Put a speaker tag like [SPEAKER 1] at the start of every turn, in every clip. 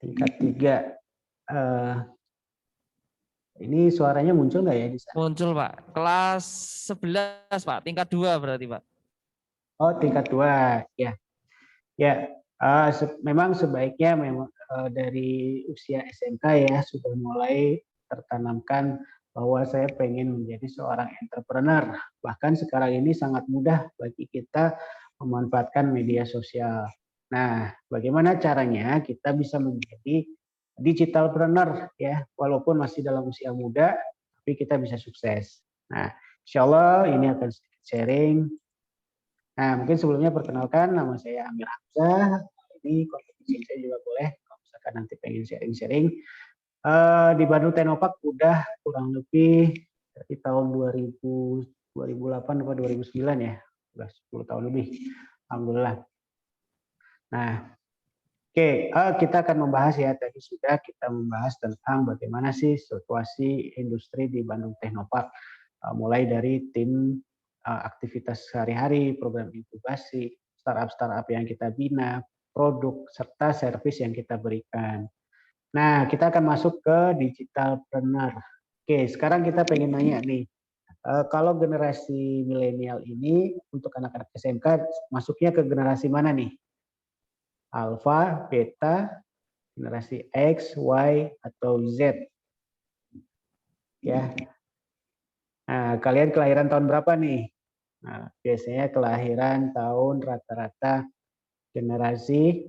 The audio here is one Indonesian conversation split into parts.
[SPEAKER 1] tingkat 3. Ini suaranya muncul nggak ya di sana?
[SPEAKER 2] Muncul, Pak. Kelas 11, Pak. Tingkat 2 berarti, Pak.
[SPEAKER 1] Oh, tingkat 2. Ya. Ya, memang sebaiknya memang dari usia SMK ya sudah mulai tertanamkan bahwa saya pengen menjadi seorang entrepreneur. Bahkan sekarang ini sangat mudah bagi kita memanfaatkan media sosial. Nah, bagaimana caranya kita bisa menjadi digitalpreneur ya, walaupun masih dalam usia muda, tapi kita bisa sukses. Nah, insya Allah ini akan sedikit sharing. Nah, mungkin sebelumnya perkenalkan, nama saya Amir Hamzah. Ini kontribusi saya juga boleh, kalau misalkan nanti pengen sharing-sharing. Di Bandung Technopark udah kurang lebih dari tahun 2008 atau 2009 ya, udah 10 tahun lebih, alhamdulillah. Nah, oke, kita akan membahas ya, tadi sudah kita membahas tentang bagaimana sih situasi industri di Bandung Technopark, mulai dari tim aktivitas sehari-hari, program inkubasi, startup-startup yang kita bina, produk, serta servis yang kita berikan. Nah, kita akan masuk ke digitalpreneur. Oke, sekarang kita pengen nanya nih, kalau generasi milenial ini untuk anak-anak SMK masuknya ke generasi mana nih? Alpha, beta, generasi X, Y, atau Z? Ya. Nah, kalian kelahiran tahun berapa nih? Nah, biasanya kelahiran tahun rata-rata generasi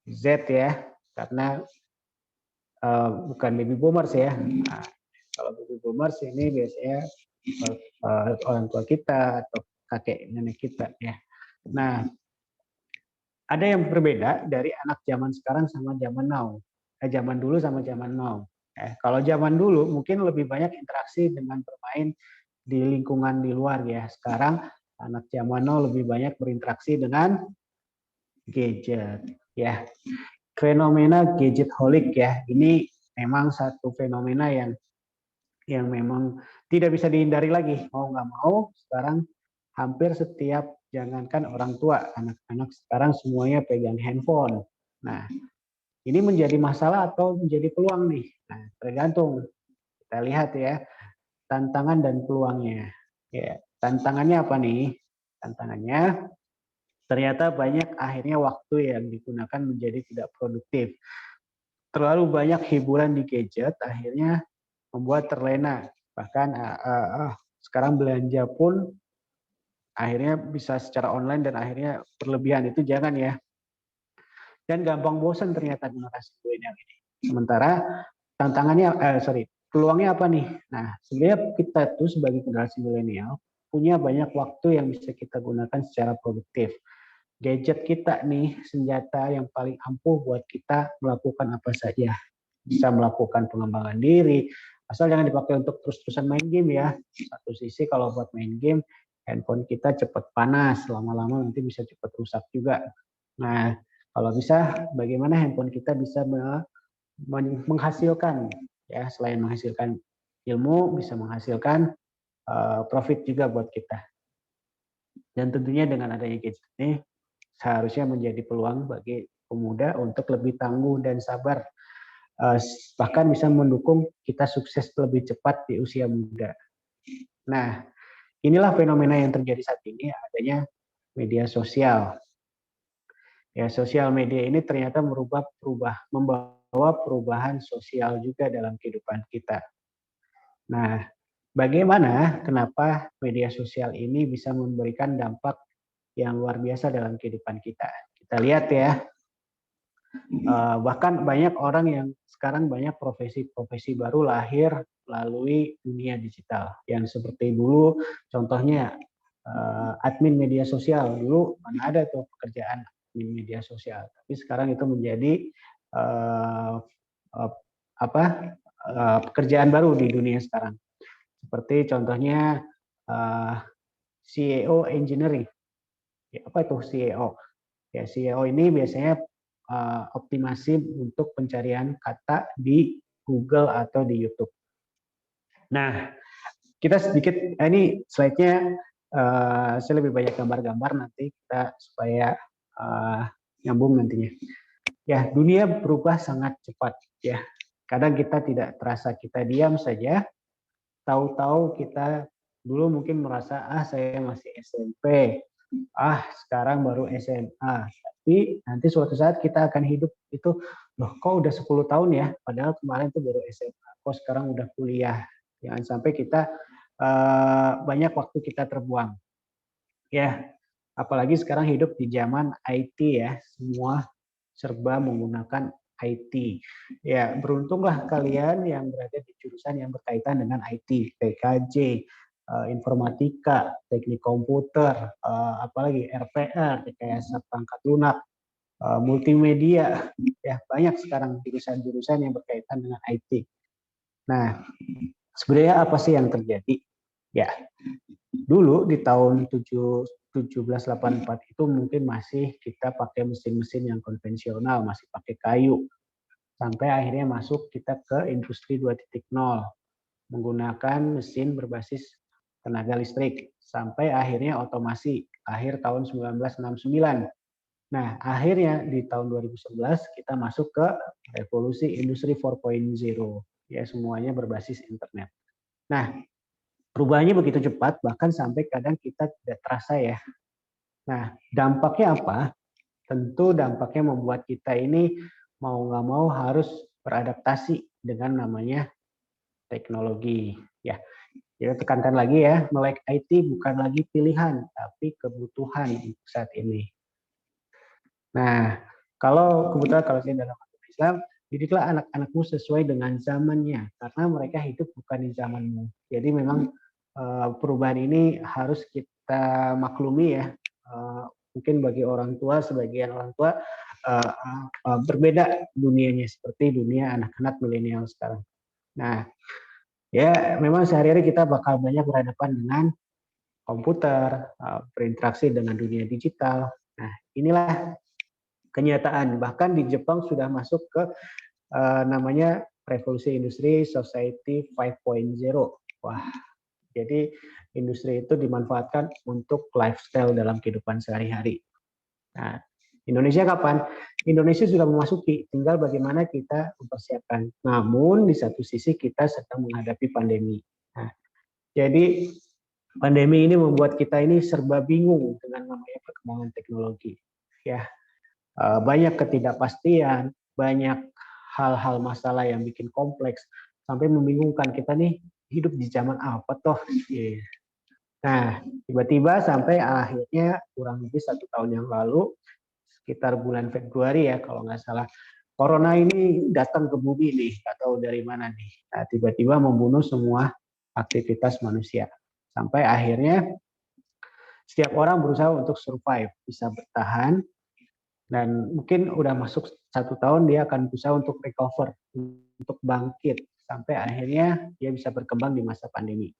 [SPEAKER 1] Z ya, karena bukan baby boomers ya. Nah, kalau baby boomers ini biasanya orang tua kita atau kakek nenek kita ya. Nah, ada yang berbeda dari anak zaman sekarang sama zaman now. Zaman dulu sama zaman now. Kalau zaman dulu mungkin lebih banyak interaksi dengan bermain di lingkungan di luar ya. Sekarang anak zaman now lebih banyak berinteraksi dengan gadget ya. Fenomena gadget holic ya. Ini memang satu fenomena yang memang tidak bisa dihindari lagi. Mau nggak mau sekarang hampir setiap, jangankan orang tua, anak-anak sekarang semuanya pegang handphone. Nah, ini menjadi masalah atau menjadi peluang nih. Nah, tergantung. Kita lihat ya, tantangan dan peluangnya. Ya, tantangannya apa nih? Tantangannya ternyata banyak akhirnya waktu yang digunakan menjadi tidak produktif. Terlalu banyak hiburan di gadget akhirnya membuat terlena. Bahkan sekarang belanja pun akhirnya bisa secara online dan akhirnya berlebihan, itu jangan ya. Dan gampang bosan ternyata generasi milenial ini. Sementara peluangnya apa nih? Nah, sebenarnya kita tuh sebagai generasi milenial punya banyak waktu yang bisa kita gunakan secara produktif. Gadget kita nih senjata yang paling ampuh buat kita melakukan apa saja. Bisa melakukan pengembangan diri, asal jangan dipakai untuk terus-terusan main game ya. Satu sisi kalau buat main game, handphone kita cepat panas, lama-lama nanti bisa cepat rusak juga. Nah, kalau bisa bagaimana handphone kita bisa menghasilkan ya, selain menghasilkan ilmu, bisa menghasilkan profit juga buat kita. Dan tentunya dengan adanya gadget ini seharusnya menjadi peluang bagi pemuda untuk lebih tangguh dan sabar, bahkan bisa mendukung kita sukses lebih cepat di usia muda. Nah, inilah fenomena yang terjadi saat ini, adanya media sosial. Ya, sosial media ini ternyata membawa perubahan sosial juga dalam kehidupan kita. Nah, bagaimana, kenapa media sosial ini bisa memberikan dampak yang luar biasa dalam kehidupan kita? Kita lihat ya, bahkan banyak orang yang sekarang banyak profesi-profesi baru lahir melalui dunia digital. Yang seperti dulu, contohnya admin media sosial. Dulu mana ada tuh pekerjaan admin media sosial. Tapi sekarang itu menjadi pekerjaan baru di dunia sekarang. Seperti contohnya CEO engineering. Ya, apa itu CEO? Ya, CEO ini biasanya optimasi untuk pencarian kata di Google atau di YouTube. Nah, kita sedikit, ini slide-nya saya lebih banyak gambar-gambar nanti kita supaya nyambung nantinya. Ya, dunia berubah sangat cepat ya. Kadang kita tidak terasa, kita diam saja, tahu-tahu kita dulu mungkin merasa saya masih SMP, sekarang baru SMA. Tapi nanti suatu saat kita akan hidup itu, loh kok udah 10 tahun ya, padahal kemarin itu baru SMA, kok sekarang udah kuliah. Jangan sampai kita banyak waktu kita terbuang. Ya, apalagi sekarang hidup di zaman IT ya, semua serba menggunakan IT. Ya, beruntunglah kalian yang berada di jurusan yang berkaitan dengan IT, TKJ, informatika, teknik komputer, apalagi RPA, rekayasa perangkat lunak, multimedia, ya banyak sekarang jurusan-jurusan yang berkaitan dengan IT. Nah, sebenarnya apa sih yang terjadi? Ya, dulu di tahun 1784 itu mungkin masih kita pakai mesin-mesin yang konvensional, masih pakai kayu. Sampai akhirnya masuk kita ke industri 2.0, menggunakan mesin berbasis tenaga listrik. Sampai akhirnya otomasi, akhir tahun 1969. Nah, akhirnya di tahun 2011 kita masuk ke revolusi industri 4.0. Ya, semuanya berbasis internet. Nah, perubahannya begitu cepat, bahkan sampai kadang kita tidak terasa ya. Nah, dampaknya apa? Tentu dampaknya membuat kita ini mau nggak mau harus beradaptasi dengan namanya teknologi. Ya, kita tekankan lagi ya, melek IT bukan lagi pilihan, tapi kebutuhan untuk saat ini. Nah, kalau kebetulan kalau saya dalam agama Islam, didiklah anak-anakmu sesuai dengan zamannya, karena mereka hidup bukan di zamanmu. Jadi memang perubahan ini harus kita maklumi ya. Mungkin bagi orang tua, sebagian orang tua berbeda dunianya seperti dunia anak-anak milenial sekarang. Nah, ya memang sehari-hari kita bakal banyak berhadapan dengan komputer, berinteraksi dengan dunia digital. Nah, inilah kenyataan. Bahkan di Jepang sudah masuk ke namanya revolusi industri society 5.0. Wah, jadi industri itu dimanfaatkan untuk lifestyle dalam kehidupan sehari-hari. Nah, Indonesia kapan? Indonesia sudah memasuki, tinggal bagaimana kita mempersiapkan. Namun di satu sisi kita sedang menghadapi pandemi. Nah, jadi pandemi ini membuat kita ini serba bingung dengan namanya perkembangan teknologi. Ya, banyak ketidakpastian, banyak hal-hal masalah yang bikin kompleks, sampai membingungkan kita nih hidup di zaman apa toh. Nah, tiba-tiba sampai akhirnya kurang lebih 1 tahun yang lalu, sekitar bulan Februari ya kalau nggak salah, Corona ini datang ke bumi nih, nggak tahu dari mana nih. Nah, tiba-tiba membunuh semua aktivitas manusia. Sampai akhirnya setiap orang berusaha untuk survive, bisa bertahan, dan mungkin udah masuk 1 tahun dia akan berusaha untuk recover, untuk bangkit sampai akhirnya dia bisa berkembang di masa pandemi.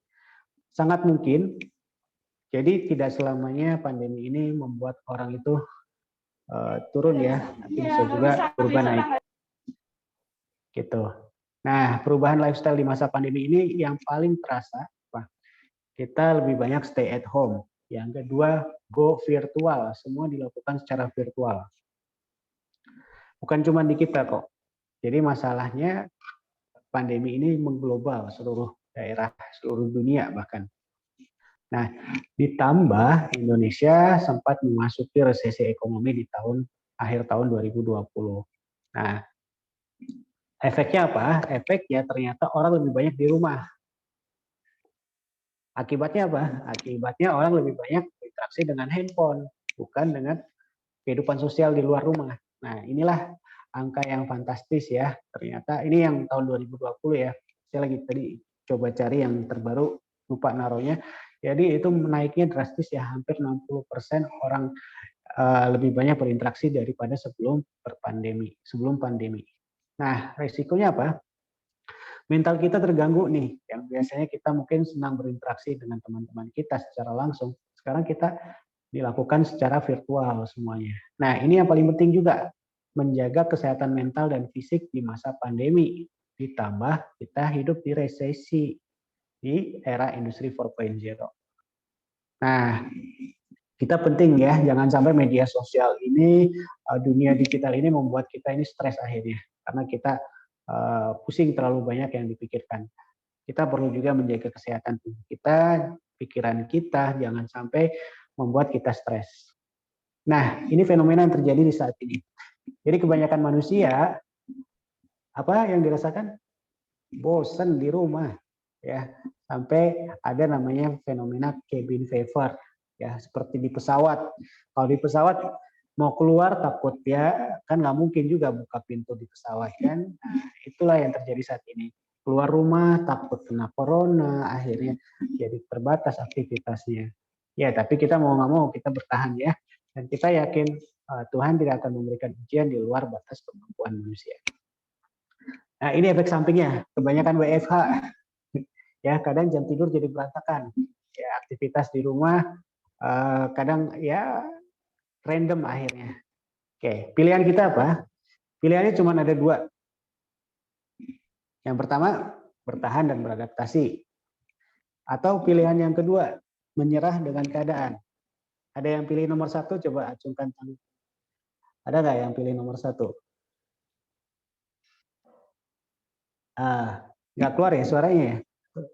[SPEAKER 1] Sangat mungkin, jadi tidak selamanya pandemi ini membuat orang itu turun ya, tapi bisa juga berubah naik. Gitu. Nah, perubahan lifestyle di masa pandemi ini yang paling terasa, kita lebih banyak stay at home. Yang kedua, go virtual, semua dilakukan secara virtual. Bukan cuma di kita kok. Jadi masalahnya pandemi ini mengglobal seluruh daerah, seluruh dunia bahkan. Nah, ditambah Indonesia sempat memasuki resesi ekonomi di akhir tahun 2020. Nah, efeknya apa? Efeknya ternyata orang lebih banyak di rumah. Akibatnya apa? Akibatnya orang lebih banyak berinteraksi dengan handphone, bukan dengan kehidupan sosial di luar rumah. Nah, inilah angka yang fantastis ya. Ternyata ini yang tahun 2020 ya. Saya lagi tadi coba cari yang terbaru, lupa naruhnya. Jadi itu naiknya drastis ya, hampir 60% orang lebih banyak berinteraksi daripada sebelum pandemi. Nah, resikonya apa? Mental kita terganggu nih. Yang biasanya kita mungkin senang berinteraksi dengan teman-teman kita secara langsung. Sekarang kita dilakukan secara virtual semuanya. Nah, ini yang paling penting juga, menjaga kesehatan mental dan fisik di masa pandemi. Ditambah kita hidup di resesi di era industri 4.0. Nah, kita penting ya, jangan sampai media sosial ini, dunia digital ini membuat kita ini stres akhirnya, karena kita pusing terlalu banyak yang dipikirkan. Kita perlu juga menjaga kesehatan tubuh kita, pikiran kita, jangan sampai membuat kita stres. Nah, ini fenomena yang terjadi di saat ini. Jadi kebanyakan manusia, apa yang dirasakan? Bosan di rumah, ya. Sampai ada namanya fenomena cabin fever, ya, seperti di pesawat. Kalau di pesawat mau keluar takut ya, kan nggak mungkin juga buka pintu di pesawat kan. Nah, itulah yang terjadi saat ini. Keluar rumah takut kena corona, akhirnya jadi terbatas aktivitasnya. Ya, tapi kita mau nggak mau kita bertahan ya. Dan kita yakin Tuhan tidak akan memberikan ujian di luar batas kemampuan manusia. Nah, ini efek sampingnya. Kebanyakan WFH. Ya, kadang jam tidur jadi berantakan. Ya, aktivitas di rumah kadang ya random akhirnya. Oke, pilihan kita apa? Pilihannya cuma ada dua. Yang pertama, bertahan dan beradaptasi. Atau pilihan yang kedua, menyerah dengan keadaan. Ada yang pilih nomor satu? Coba acungkan tangan. Ada nggak yang pilih nomor satu? Nggak keluar ya suaranya ya?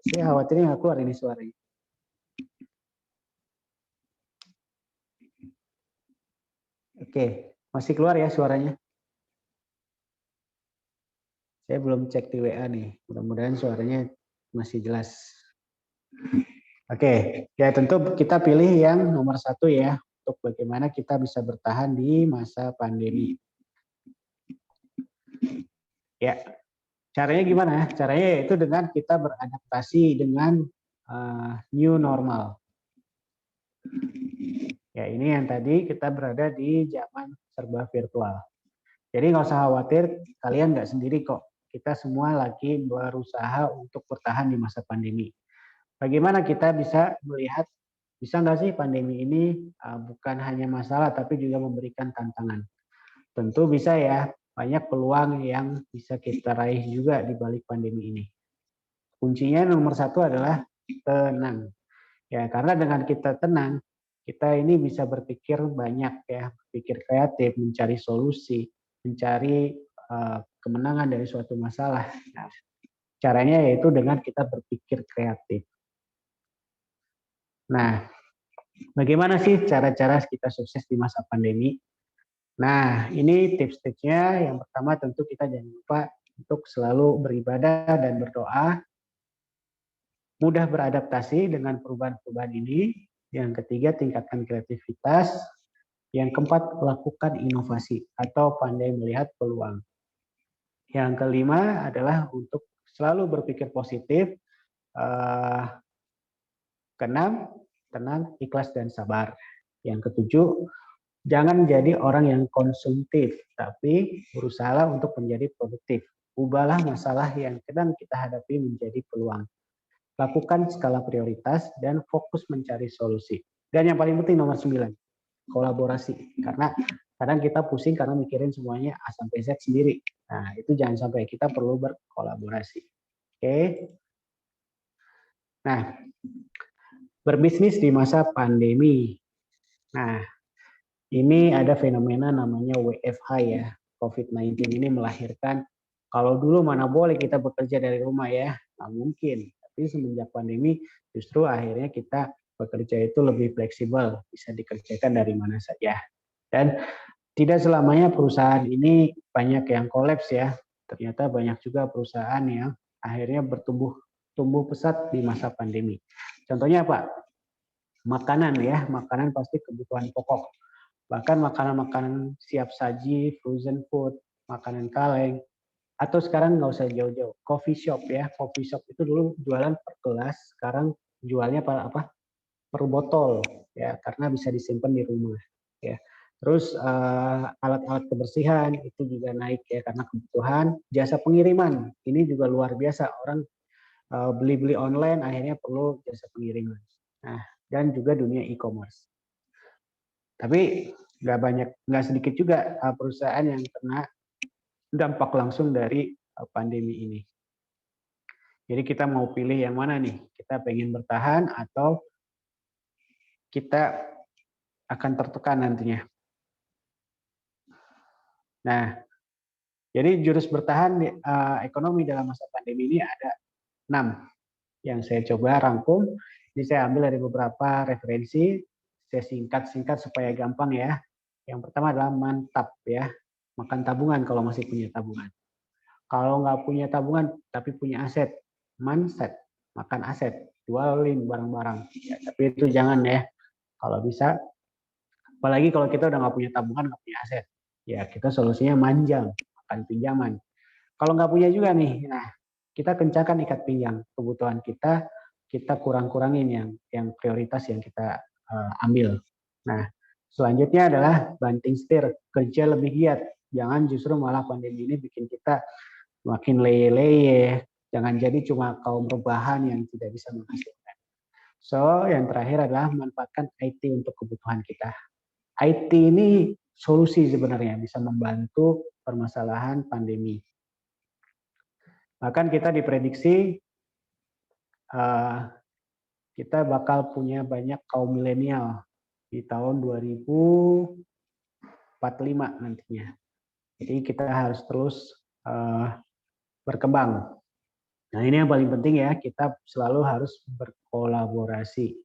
[SPEAKER 1] Saya khawatirnya nggak keluar ini suaranya. Oke, masih keluar ya suaranya? Saya belum cek di WA nih. Mudah-mudahan suaranya masih jelas. Oke, ya tentu kita pilih yang nomor satu ya, untuk bagaimana kita bisa bertahan di masa pandemi. Ya, caranya gimana? Caranya yaitu dengan kita beradaptasi dengan new normal. Ya, ini yang tadi kita berada di zaman serba virtual. Jadi nggak usah khawatir, kalian nggak sendiri kok. Kita semua lagi berusaha untuk bertahan di masa pandemi. Bagaimana kita bisa melihat, bisa nggak sih pandemi ini bukan hanya masalah, tapi juga memberikan tantangan. Tentu bisa ya, banyak peluang yang bisa kita raih juga di balik pandemi ini. Kuncinya nomor satu adalah tenang. Ya, karena dengan kita tenang, kita ini bisa berpikir banyak ya, berpikir kreatif, mencari solusi, mencari kemenangan dari suatu masalah. Nah, caranya yaitu dengan kita berpikir kreatif. Nah, bagaimana sih cara-cara kita sukses di masa pandemi? Nah, ini tips-tipsnya. Yang pertama tentu kita jangan lupa untuk selalu beribadah dan berdoa, mudah beradaptasi dengan perubahan-perubahan ini. Yang ketiga, tingkatkan kreativitas. Yang keempat, lakukan inovasi atau pandai melihat peluang. Yang kelima adalah untuk selalu berpikir positif. Keenam, tenang, ikhlas, dan sabar. Yang ketujuh, jangan menjadi orang yang konsumtif, tapi berusaha untuk menjadi produktif. Ubahlah masalah yang sedang kita hadapi menjadi peluang. Lakukan skala prioritas dan fokus mencari solusi. Dan yang paling penting nomor 9, kolaborasi. Karena kadang kita pusing karena mikirin semuanya A sampai Z sendiri. Nah, itu jangan sampai, kita perlu berkolaborasi. Oke. Nah, berbisnis di masa pandemi. Nah, ini ada fenomena namanya WFH ya. COVID-19 ini melahirkan, kalau dulu mana boleh kita bekerja dari rumah ya, nggak mungkin. Tapi semenjak pandemi justru akhirnya kita bekerja itu lebih fleksibel, bisa dikerjakan dari mana saja. Dan tidak selamanya perusahaan ini banyak yang kolaps ya. Ternyata banyak juga perusahaan yang akhirnya tumbuh pesat di masa pandemi. Contohnya apa? Makanan ya, makanan pasti kebutuhan pokok. Bahkan makanan-makanan siap saji, frozen food, makanan kaleng, atau sekarang nggak usah jauh-jauh, coffee shop ya. Coffee shop itu dulu jualan per gelas, sekarang jualnya per botol ya, karena bisa disimpan di rumah ya. Terus alat-alat kebersihan itu juga naik ya, karena kebutuhan. Jasa pengiriman ini juga luar biasa, orang beli-beli online akhirnya perlu jasa pengiriman. Nah, dan juga dunia e-commerce. Tapi nggak sedikit juga perusahaan yang kena dampak langsung dari pandemi ini. Jadi kita mau pilih yang mana nih? Kita pengen bertahan atau kita akan tertekan nantinya. Nah, jadi jurus bertahan ekonomi dalam masa pandemi ini ada 6 yang saya coba rangkum. Ini saya ambil dari beberapa referensi, saya singkat-singkat supaya gampang ya. Yang pertama adalah mantap ya, makan tabungan kalau masih punya tabungan. Kalau nggak punya tabungan tapi punya aset, manset, makan aset, jualin barang-barang. Ya, tapi itu jangan ya, kalau bisa. Apalagi kalau kita udah nggak punya tabungan, nggak punya aset. Ya kita solusinya manjang, makan pinjaman. Kalau nggak punya juga nih, nah kita kencangkan ikat pinggang. Kebutuhan kita kurang-kurangin yang prioritas yang kita ambil. Nah, selanjutnya adalah banting setir, kerja lebih giat. Jangan justru malah pandemi ini bikin kita makin leye-leye. Jangan jadi cuma kaum rebahan yang tidak bisa menghasilkan. So, yang terakhir adalah manfaatkan IT untuk kebutuhan kita. IT ini solusi sebenarnya, bisa membantu permasalahan pandemi. Bahkan kita diprediksi kita bakal punya banyak kaum milenial di tahun 2045 nantinya. Jadi kita harus terus berkembang. Nah ini yang paling penting ya, kita selalu harus berkolaborasi.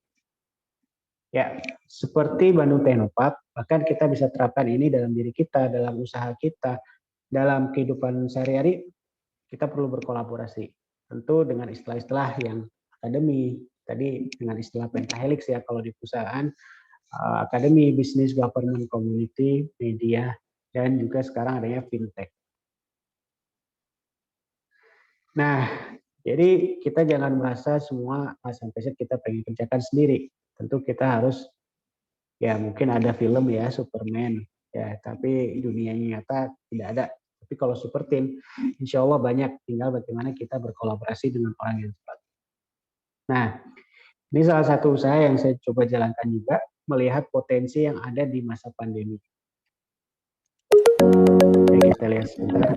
[SPEAKER 1] Ya, seperti Bandung Technopark, bahkan kita bisa terapkan ini dalam diri kita, dalam usaha kita, dalam kehidupan sehari-hari, kita perlu berkolaborasi. Tentu dengan istilah-istilah yang akademi, tadi dengan istilah pentahelix ya kalau di perusahaan, akademi, bisnis, government, community, media, dan juga sekarang adanya fintech. Nah, jadi kita jangan merasa semua sampai kita pengen kerjakan sendiri. Tentu kita harus, ya mungkin ada film ya Superman, ya tapi dunia nyata tidak ada. Tapi kalau super team, insya Allah banyak. Tinggal bagaimana kita berkolaborasi dengan orang yang tepat. Nah, ini salah satu usaha yang saya coba jalankan juga, melihat potensi yang ada di masa pandemi. Oke, kita lihat sebentar.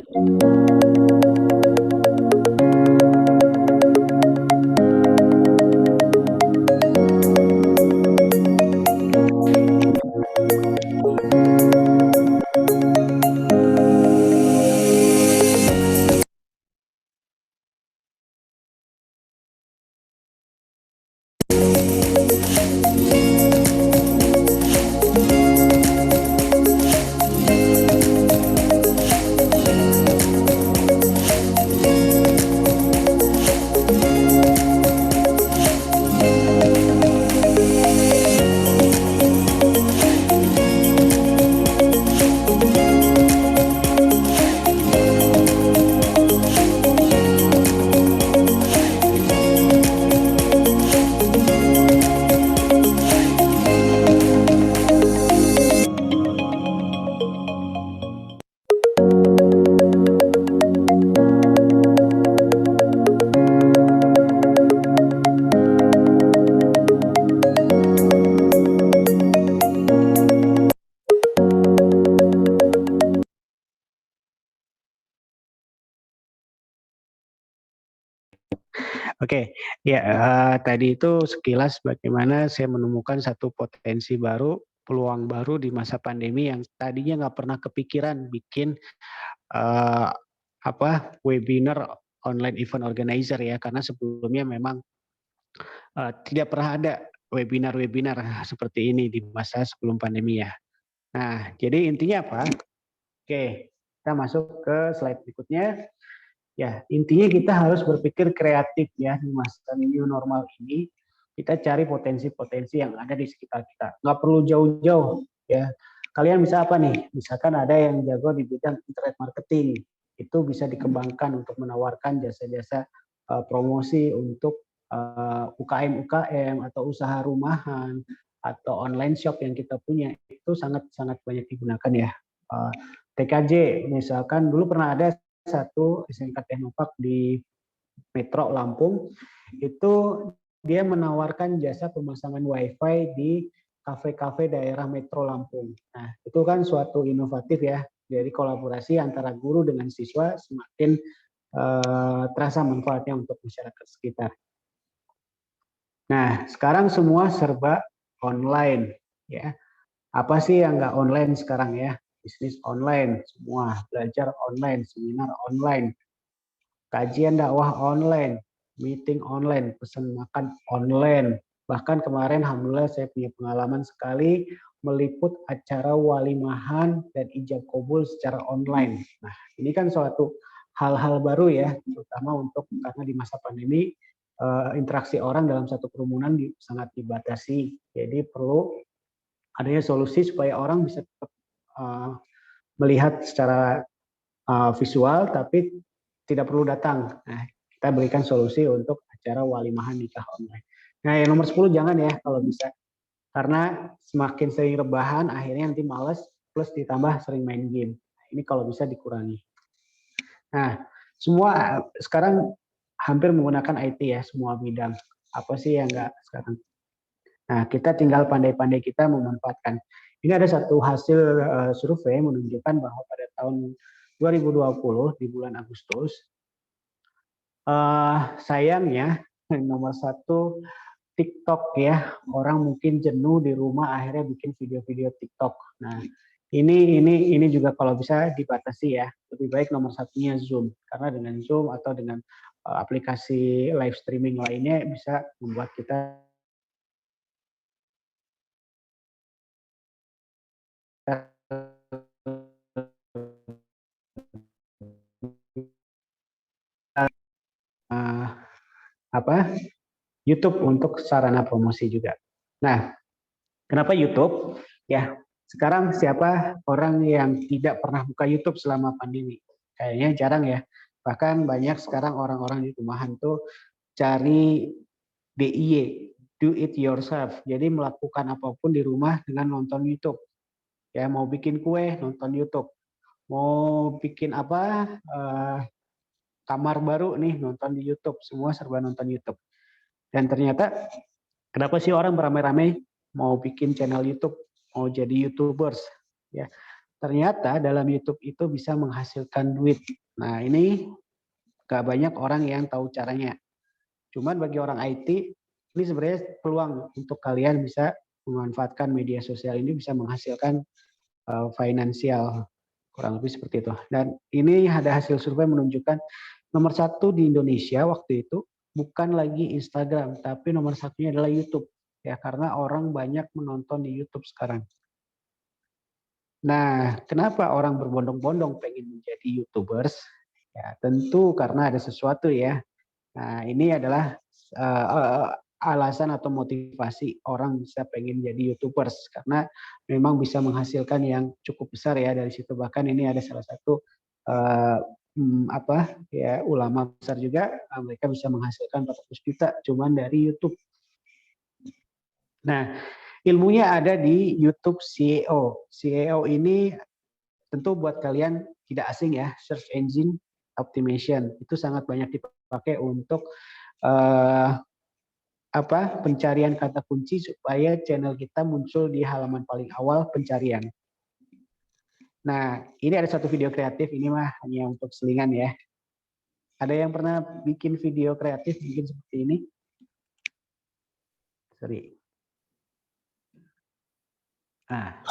[SPEAKER 1] Oke, ya tadi itu sekilas bagaimana saya menemukan satu potensi baru, peluang baru di masa pandemi yang tadinya nggak pernah kepikiran bikin webinar online event organizer ya, karena sebelumnya memang tidak pernah ada webinar-webinar seperti ini di masa sebelum pandemi ya. Nah, jadi intinya apa? Oke, kita masuk ke slide berikutnya. Ya, intinya kita harus berpikir kreatif ya di masa new normal ini. Kita cari potensi-potensi yang ada di sekitar kita. Nggak perlu jauh-jauh ya. Kalian bisa apa nih? Misalkan ada yang jago di bidang internet marketing, itu bisa dikembangkan untuk menawarkan jasa-jasa promosi untuk UKM-UKM atau usaha rumahan atau online shop yang kita punya. Itu sangat-sangat banyak digunakan ya. TKJ misalkan dulu pernah ada satu SMK Technopark di Metro Lampung, itu dia menawarkan jasa pemasangan WiFi di kafe-kafe daerah Metro Lampung. Nah, itu kan suatu inovatif ya. Jadi kolaborasi antara guru dengan siswa semakin terasa manfaatnya untuk masyarakat sekitar. Nah, sekarang semua serba online ya. Apa sih yang nggak online sekarang ya? Bisnis online, semua belajar online, seminar online, kajian dakwah online, meeting online, pesan makan online. Bahkan kemarin alhamdulillah saya punya pengalaman sekali meliput acara walimahan dan ijab kabul secara online. Nah, ini kan suatu hal-hal baru ya, terutama untuk karena di masa pandemi interaksi orang dalam satu kerumunan sangat dibatasi. Jadi perlu adanya solusi supaya orang bisa tetap melihat secara visual tapi tidak perlu datang. Nah, kita berikan solusi untuk acara walimahan nikah online. Nah, yang nomor 10 jangan ya kalau bisa. Karena semakin sering rebahan akhirnya nanti males plus ditambah sering main game. Ini kalau bisa dikurangi. Nah, semua sekarang hampir menggunakan IT ya, semua bidang. Apa sih yang enggak sekarang? Nah, kita tinggal pandai-pandai kita memanfaatkan. Ini ada satu hasil survei menunjukkan bahwa pada tahun 2020 di bulan Agustus, sayangnya nomor satu TikTok ya, orang mungkin jenuh di rumah akhirnya bikin video-video TikTok. Nah, ini juga kalau bisa dibatasi ya. Lebih baik nomor satunya Zoom, karena dengan Zoom atau dengan aplikasi live streaming lainnya bisa membuat kita YouTube untuk sarana promosi juga. Nah, kenapa YouTube? Ya, sekarang siapa orang yang tidak pernah buka YouTube selama pandemi? Kayaknya jarang ya. Bahkan banyak sekarang orang-orang di rumahan tuh cari DIY, do it yourself. Jadi melakukan apapun di rumah dengan nonton YouTube. Ya, mau bikin kue nonton YouTube. Mau bikin apa? Kamar baru nih nonton di YouTube. Semua serba nonton YouTube. Dan ternyata kenapa sih orang beramai-ramai mau bikin channel YouTube, mau jadi YouTubers? Ya, ternyata dalam YouTube itu bisa menghasilkan duit. Nah, ini gak banyak orang yang tahu caranya. Cuman bagi orang IT, ini sebenarnya peluang untuk kalian bisa memanfaatkan media sosial ini bisa menghasilkan finansial, kurang lebih seperti itu. Dan ini ada hasil survei menunjukkan nomor satu di Indonesia waktu itu bukan lagi Instagram, tapi nomor satunya adalah YouTube. Ya, karena orang banyak menonton di YouTube sekarang. Nah, kenapa orang berbondong-bondong pengen menjadi YouTubers? Ya, tentu karena ada sesuatu ya. Nah, ini adalah alasan atau motivasi orang bisa pengen jadi YouTubers karena memang bisa menghasilkan yang cukup besar ya dari situ. Bahkan ini ada salah satu ulama besar juga, mereka bisa menghasilkan 400 juta cuman dari YouTube. Nah, ilmunya ada di YouTube SEO. SEO ini tentu buat kalian tidak asing ya, search engine optimization itu sangat banyak dipakai untuk pencarian kata kunci supaya channel kita muncul di halaman paling awal pencarian. Nah, ini ada satu video kreatif, ini mah hanya untuk selingan ya. Ada yang pernah bikin video kreatif bikin seperti ini? Sorry. Nah.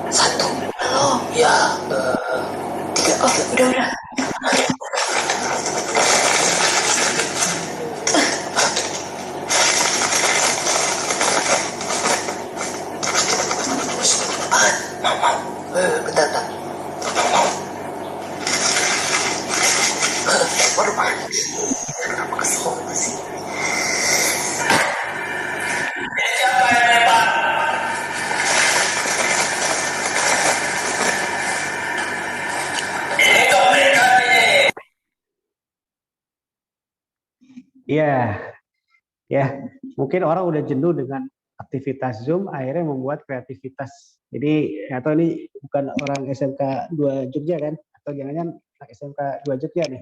[SPEAKER 3] Satu, belum ya. Tiga, oke, udah. Bentar. Waduh, kenapa kesel sih? Siapa yang lempar?
[SPEAKER 1] Ya, mungkin orang udah jenuh dengan aktivitas Zoom, akhirnya membuat kreativitas. Jadi, atau ini bukan orang SMK 2 Jogja kan? Atau jangan-jangan SMK 2 Jogja nih.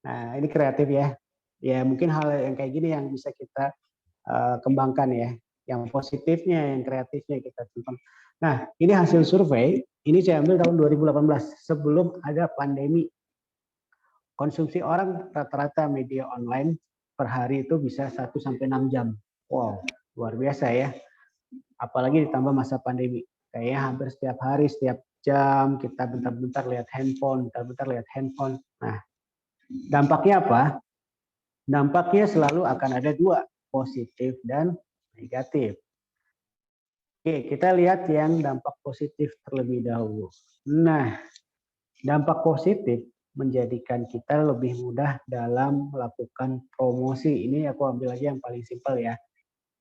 [SPEAKER 1] Nah, ini kreatif ya. Ya, mungkin hal yang kayak gini yang bisa kita kembangkan ya. Yang positifnya, yang kreatifnya kita simpan. Nah, ini hasil survei, ini saya ambil tahun 2018, sebelum ada pandemi. Konsumsi orang rata-rata media online per hari itu bisa 1-6 jam. Wow, luar biasa ya. Apalagi ditambah masa pandemi. Kayaknya hampir setiap hari, setiap jam kita bentar-bentar lihat handphone, bentar-bentar lihat handphone. Nah, dampaknya apa? Dampaknya selalu akan ada dua, positif dan negatif. Oke, kita lihat yang dampak positif terlebih dahulu. Nah, dampak positif menjadikan kita lebih mudah dalam melakukan promosi. Ini aku ambil aja yang paling simpel ya.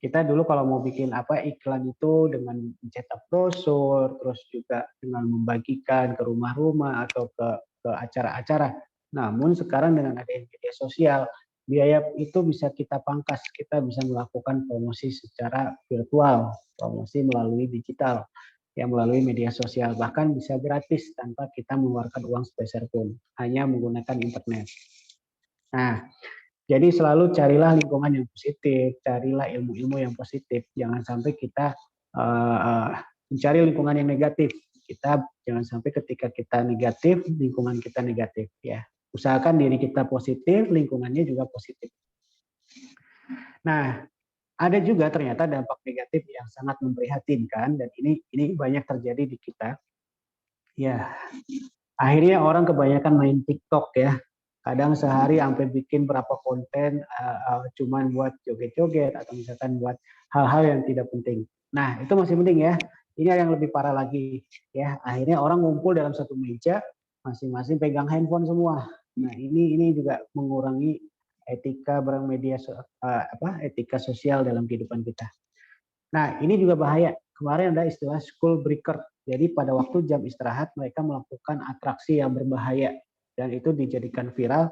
[SPEAKER 1] Kita dulu kalau mau bikin apa iklan itu dengan mencetak brosur, terus juga dengan membagikan ke rumah-rumah atau ke acara-acara. Namun sekarang dengan adanya media sosial, biaya itu bisa kita pangkas. Kita bisa melakukan promosi secara virtual, promosi melalui digital, yang melalui media sosial. Bahkan bisa gratis tanpa kita mengeluarkan uang sepeser pun, hanya menggunakan internet. Nah, jadi selalu carilah lingkungan yang positif, carilah ilmu-ilmu yang positif. Jangan sampai kita mencari lingkungan yang negatif. Kita jangan sampai ketika kita negatif, lingkungan kita negatif. Ya, usahakan diri kita positif, lingkungannya juga positif. Nah, ada juga ternyata dampak negatif yang sangat memprihatinkan dan ini banyak terjadi di kita. Ya, akhirnya orang kebanyakan main TikTok ya. Kadang sehari sampai bikin berapa konten cuman buat joget-joget atau misalkan buat hal-hal yang tidak penting. Nah, itu masih penting ya. Ini yang lebih parah lagi ya. Akhirnya orang ngumpul dalam satu meja, masing-masing pegang handphone semua. Nah, ini juga mengurangi etika bermedia etika sosial dalam kehidupan kita. Nah, ini juga bahaya. Kemarin ada istilah school breaker. Jadi pada waktu jam istirahat mereka melakukan atraksi yang berbahaya dan itu dijadikan viral,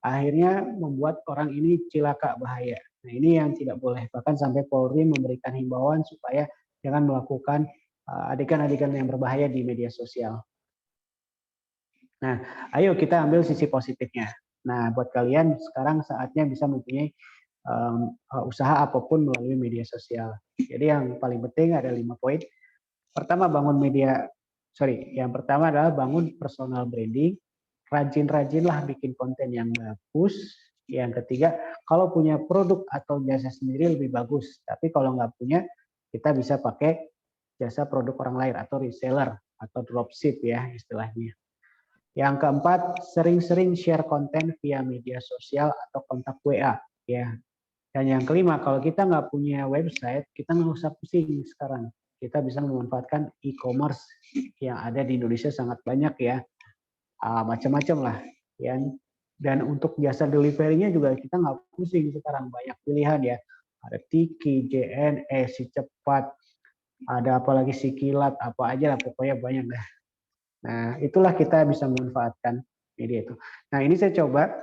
[SPEAKER 1] akhirnya membuat orang ini cilaka bahaya. Nah, ini yang tidak boleh. Bahkan sampai Polri memberikan himbauan supaya jangan melakukan adegan-adegan yang berbahaya di media sosial. Nah, ayo kita ambil sisi positifnya. Nah, buat kalian sekarang saatnya bisa mempunyai usaha apapun melalui media sosial. Jadi yang paling penting ada 5 poin. Pertama, yang pertama adalah bangun personal branding. Rajin-rajinlah bikin konten yang bagus. Yang ketiga, kalau punya produk atau jasa sendiri lebih bagus. Tapi kalau nggak punya, kita bisa pakai jasa produk orang lain atau reseller atau dropship ya istilahnya. Yang keempat, sering-sering share konten via media sosial atau kontak WA ya. Dan yang kelima, kalau kita nggak punya website, kita nggak usah pusing sekarang. Kita bisa memanfaatkan e-commerce yang ada di Indonesia sangat banyak ya, macam-macam lah. Ya. Dan untuk jasa delivery-nya juga kita nggak pusing sekarang, banyak pilihan ya. Ada Tiki, JNE, Si Cepat, ada apalagi Si Kilat, apa aja lah, pokoknya banyak dah. Nah, itulah kita bisa memanfaatkan media itu. Nah, ini saya coba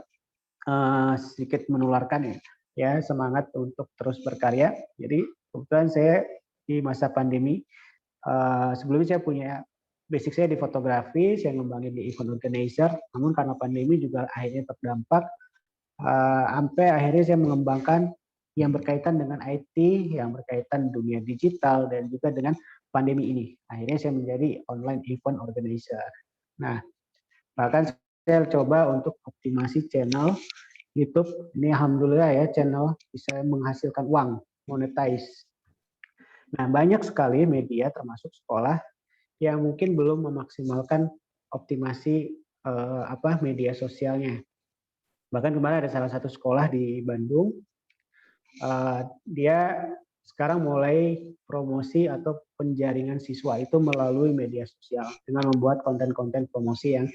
[SPEAKER 1] sedikit menularkan ya semangat untuk terus berkarya. Jadi kebetulan saya di masa pandemi sebelumnya saya punya basic saya di fotografi, saya ngembangin di event organizer. Namun karena pandemi juga akhirnya terdampak sampai akhirnya saya mengembangkan yang berkaitan dengan IT, yang berkaitan dunia digital dan juga dengan pandemi ini. Akhirnya saya menjadi online event organizer. Nah, bahkan saya coba untuk optimasi channel YouTube. Ini alhamdulillah ya channel bisa menghasilkan uang, monetize. Nah, banyak sekali media termasuk sekolah yang mungkin belum memaksimalkan optimasi media sosialnya. Bahkan kemarin ada salah satu sekolah di Bandung, dia sekarang mulai promosi atau penjaringan siswa itu melalui media sosial dengan membuat konten-konten promosi yang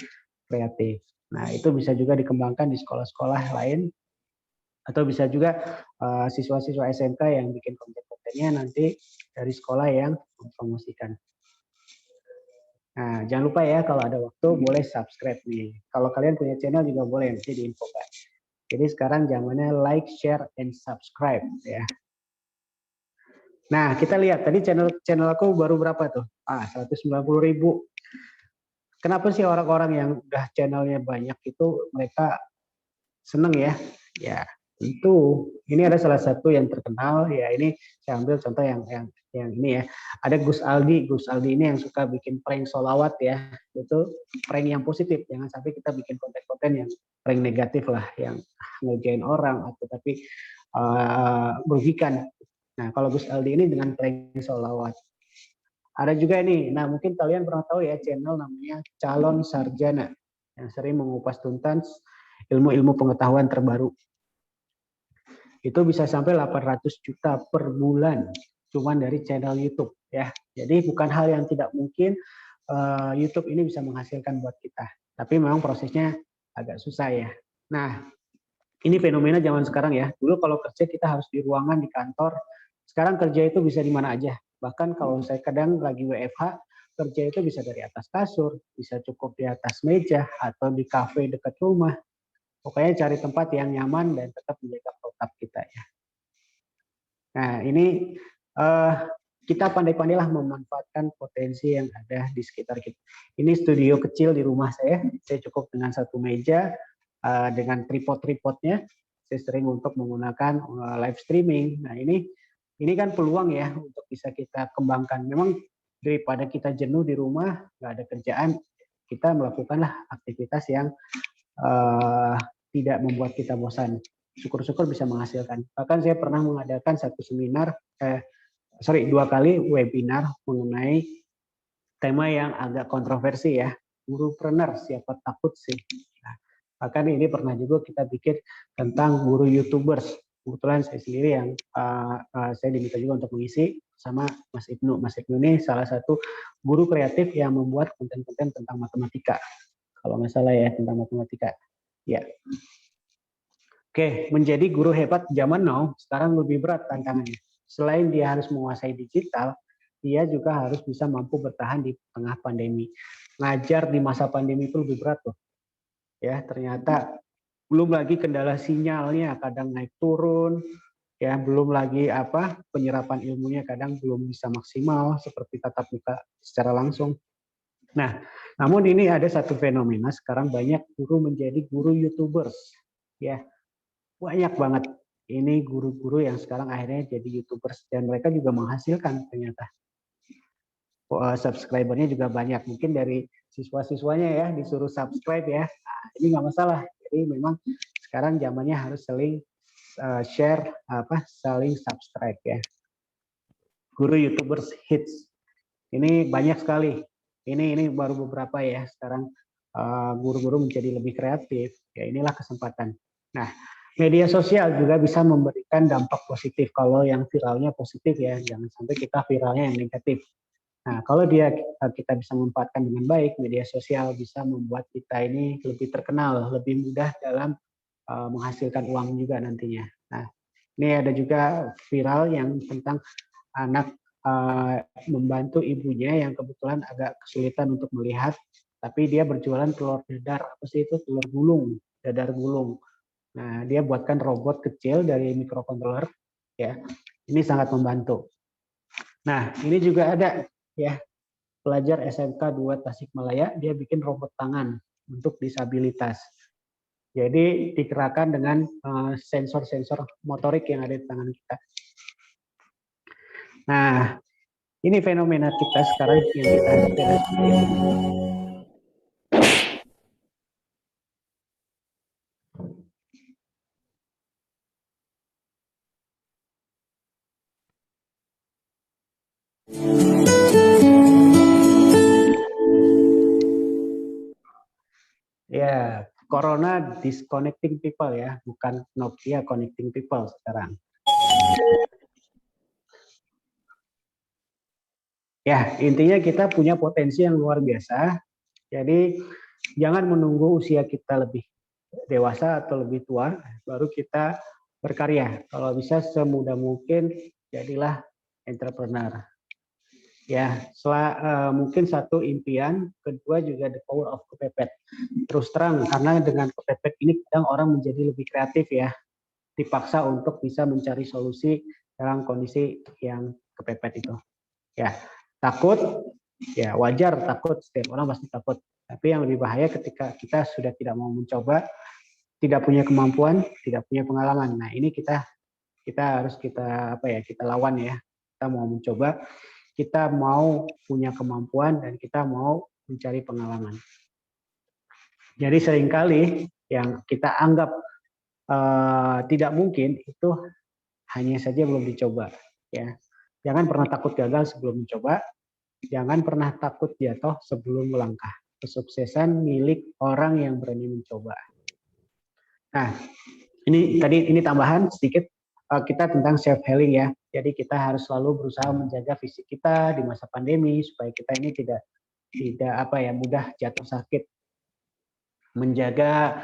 [SPEAKER 1] kreatif. Nah, itu bisa juga dikembangkan di sekolah-sekolah lain atau bisa juga siswa-siswa SMK yang bikin konten-kontennya nanti dari sekolah yang mempromosikan. Nah, jangan lupa ya kalau ada waktu boleh subscribe nih. Kalau kalian punya channel juga boleh nanti diinfokan. Jadi sekarang zamannya like, share, and subscribe ya. Nah, kita lihat tadi channel aku baru berapa tuh? 190.000. Kenapa sih orang-orang yang udah channelnya banyak itu mereka seneng ya? Ya, tentu ini ada salah satu yang terkenal ya, ini saya ambil contoh yang ini ya. Ada Gus Aldi. Gus Aldi ini yang suka bikin prank sholawat ya. Itu prank yang positif. Jangan sampai kita bikin konten-konten yang prank negatif lah, yang ngejain orang atau tapi merugikan. Nah, kalau Gus Aldi ini dengan playing sholawat. Ada juga ini, nah mungkin kalian pernah tahu ya channel namanya Calon Sarjana yang sering mengupas tuntas ilmu-ilmu pengetahuan terbaru. Itu bisa sampai 800 juta per bulan cuman dari channel YouTube ya. Jadi bukan hal yang tidak mungkin YouTube ini bisa menghasilkan buat kita. Tapi memang prosesnya agak susah ya. Nah, ini fenomena zaman sekarang ya. Dulu kalau kerja kita harus di ruangan di kantor. Sekarang kerja itu bisa di mana aja. Bahkan kalau saya kadang lagi WFH, kerja itu bisa dari atas kasur, bisa cukup di atas meja, atau di kafe dekat rumah. Pokoknya cari tempat yang nyaman dan tetap menjaga protap kita ya. Nah ini kita pandai-pandailah memanfaatkan potensi yang ada di sekitar kita. Ini studio kecil di rumah saya cukup dengan satu meja, dengan tripod-tripodnya. Saya sering untuk menggunakan live streaming. Nah ini kan peluang ya untuk bisa kita kembangkan. Memang daripada kita jenuh di rumah, nggak ada kerjaan, kita melakukanlah aktivitas yang tidak membuat kita bosan. Syukur-syukur bisa menghasilkan. Bahkan saya pernah mengadakan satu seminar, 2 kali webinar mengenai tema yang agak kontroversi ya, gurupreneur, siapa takut sih. Nah, bahkan ini pernah juga kita bikin tentang guru YouTubers. Kebetulan saya sendiri yang saya diminta juga untuk mengisi sama Mas Ibnu. Mas Ibnu ini salah satu guru kreatif yang membuat konten-konten tentang matematika. Kalau nggak salah ya, tentang matematika. Ya. Oke, menjadi guru hebat zaman now sekarang lebih berat tantangannya. Selain dia harus menguasai digital, dia juga harus bisa mampu bertahan di tengah pandemi. Ngajar di masa pandemi itu lebih berat loh. Ya, ternyata belum lagi kendala sinyalnya kadang naik turun, ya belum lagi penyerapan ilmunya kadang belum bisa maksimal seperti tatap muka secara langsung. Nah, namun ini ada satu fenomena sekarang banyak guru menjadi guru YouTubers. Ya, banyak banget. Ini guru-guru yang sekarang akhirnya jadi YouTubers dan mereka juga menghasilkan ternyata. Subscribernya juga banyak. Mungkin dari siswa-siswanya ya disuruh subscribe ya. Nah, ini nggak masalah. Jadi memang sekarang zamannya harus saling share saling subscribe ya. Guru YouTubers hits. Ini banyak sekali. Ini baru beberapa ya. Sekarang guru-guru menjadi lebih kreatif. Ya inilah kesempatan. Nah, media sosial juga bisa memberikan dampak positif kalau yang viralnya positif ya. Jangan sampai kita viralnya yang negatif. Nah, kalau kita bisa memanfaatkan dengan baik, media sosial bisa membuat kita ini lebih terkenal, lebih mudah dalam menghasilkan uang juga nantinya. Nah, ini ada juga viral yang tentang anak membantu ibunya yang kebetulan agak kesulitan untuk melihat, tapi dia berjualan telur dadar, apa sih itu, telur gulung, dadar gulung. Nah, dia buatkan robot kecil dari microcontroller, ya. Ini sangat membantu. Nah, ini juga ada ya pelajar SMK 2 Tasikmalaya, dia bikin robot tangan untuk disabilitas. Jadi digerakkan dengan sensor-sensor motorik yang ada di tangan kita. Nah, ini fenomena kita sekarang yang kita hadapi seperti ini. Ya, Corona disconnecting people ya, bukan Nokia connecting people sekarang. Ya, intinya kita punya potensi yang luar biasa. Jadi jangan menunggu usia kita lebih dewasa atau lebih tua baru kita berkarya. Kalau bisa semudah mungkin jadilah entrepreneur. Ya, mungkin satu impian, kedua juga the power of kepepet. Terus terang, karena dengan kepepet ini kadang orang menjadi lebih kreatif ya, dipaksa untuk bisa mencari solusi dalam kondisi yang kepepet itu. Ya, takut, ya wajar takut, setiap orang pasti takut. Tapi yang lebih bahaya ketika kita sudah tidak mau mencoba, tidak punya kemampuan, tidak punya pengalaman. Nah ini kita harus kita lawan ya. Kita mau mencoba, kita mau punya kemampuan dan kita mau mencari pengalaman. Jadi seringkali yang kita anggap tidak mungkin itu hanya saja belum dicoba. ya. Jangan pernah takut gagal sebelum mencoba, jangan pernah takut jatuh sebelum melangkah. Kesuksesan milik orang yang berani mencoba. Nah, ini tambahan sedikit, kita tentang self healing ya. Jadi kita harus selalu berusaha menjaga fisik kita di masa pandemi supaya kita ini tidak mudah jatuh sakit. Menjaga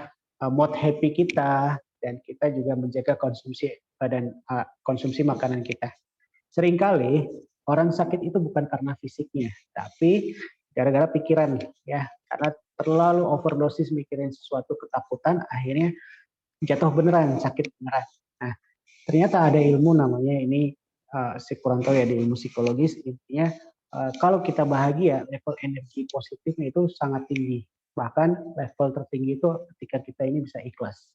[SPEAKER 1] mood happy kita, dan kita juga menjaga konsumsi makanan kita. Seringkali orang sakit itu bukan karena fisiknya, tapi gara-gara pikiran ya, karena terlalu overdosis mikirin sesuatu ketakutan, akhirnya jatuh beneran, sakit beneran. Nah, ternyata ada ilmu namanya ini, saya kurang tahu ya di ilmu psikologis, intinya kalau kita bahagia, level energi positifnya itu sangat tinggi. Bahkan level tertinggi itu ketika kita ini bisa ikhlas.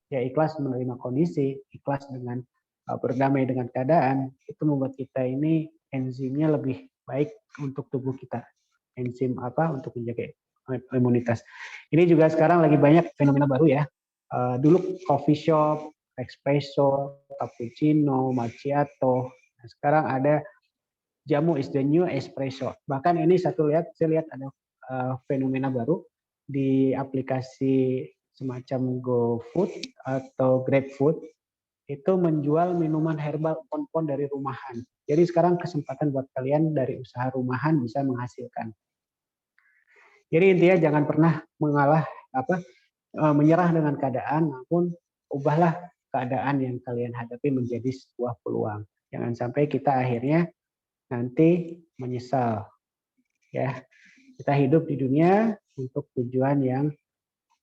[SPEAKER 1] Ya, ikhlas menerima kondisi, ikhlas dengan berdamai dengan keadaan, itu membuat kita ini enzimnya lebih baik untuk tubuh kita. Enzim untuk menjaga imunitas. Ini juga sekarang lagi banyak fenomena baru ya. Dulu coffee shop, espresso, cappuccino, macchiato. Nah, sekarang ada jamu is the new espresso. Bahkan ini saya lihat ada fenomena baru di aplikasi semacam GoFood atau GrabFood, itu menjual minuman herbal pon-pon dari rumahan. Jadi sekarang kesempatan buat kalian dari usaha rumahan bisa menghasilkan. Jadi intinya jangan pernah menyerah dengan keadaan, namun ubahlah keadaan yang kalian hadapi menjadi sebuah peluang. Jangan sampai kita akhirnya nanti menyesal. Ya, kita hidup di dunia untuk tujuan yang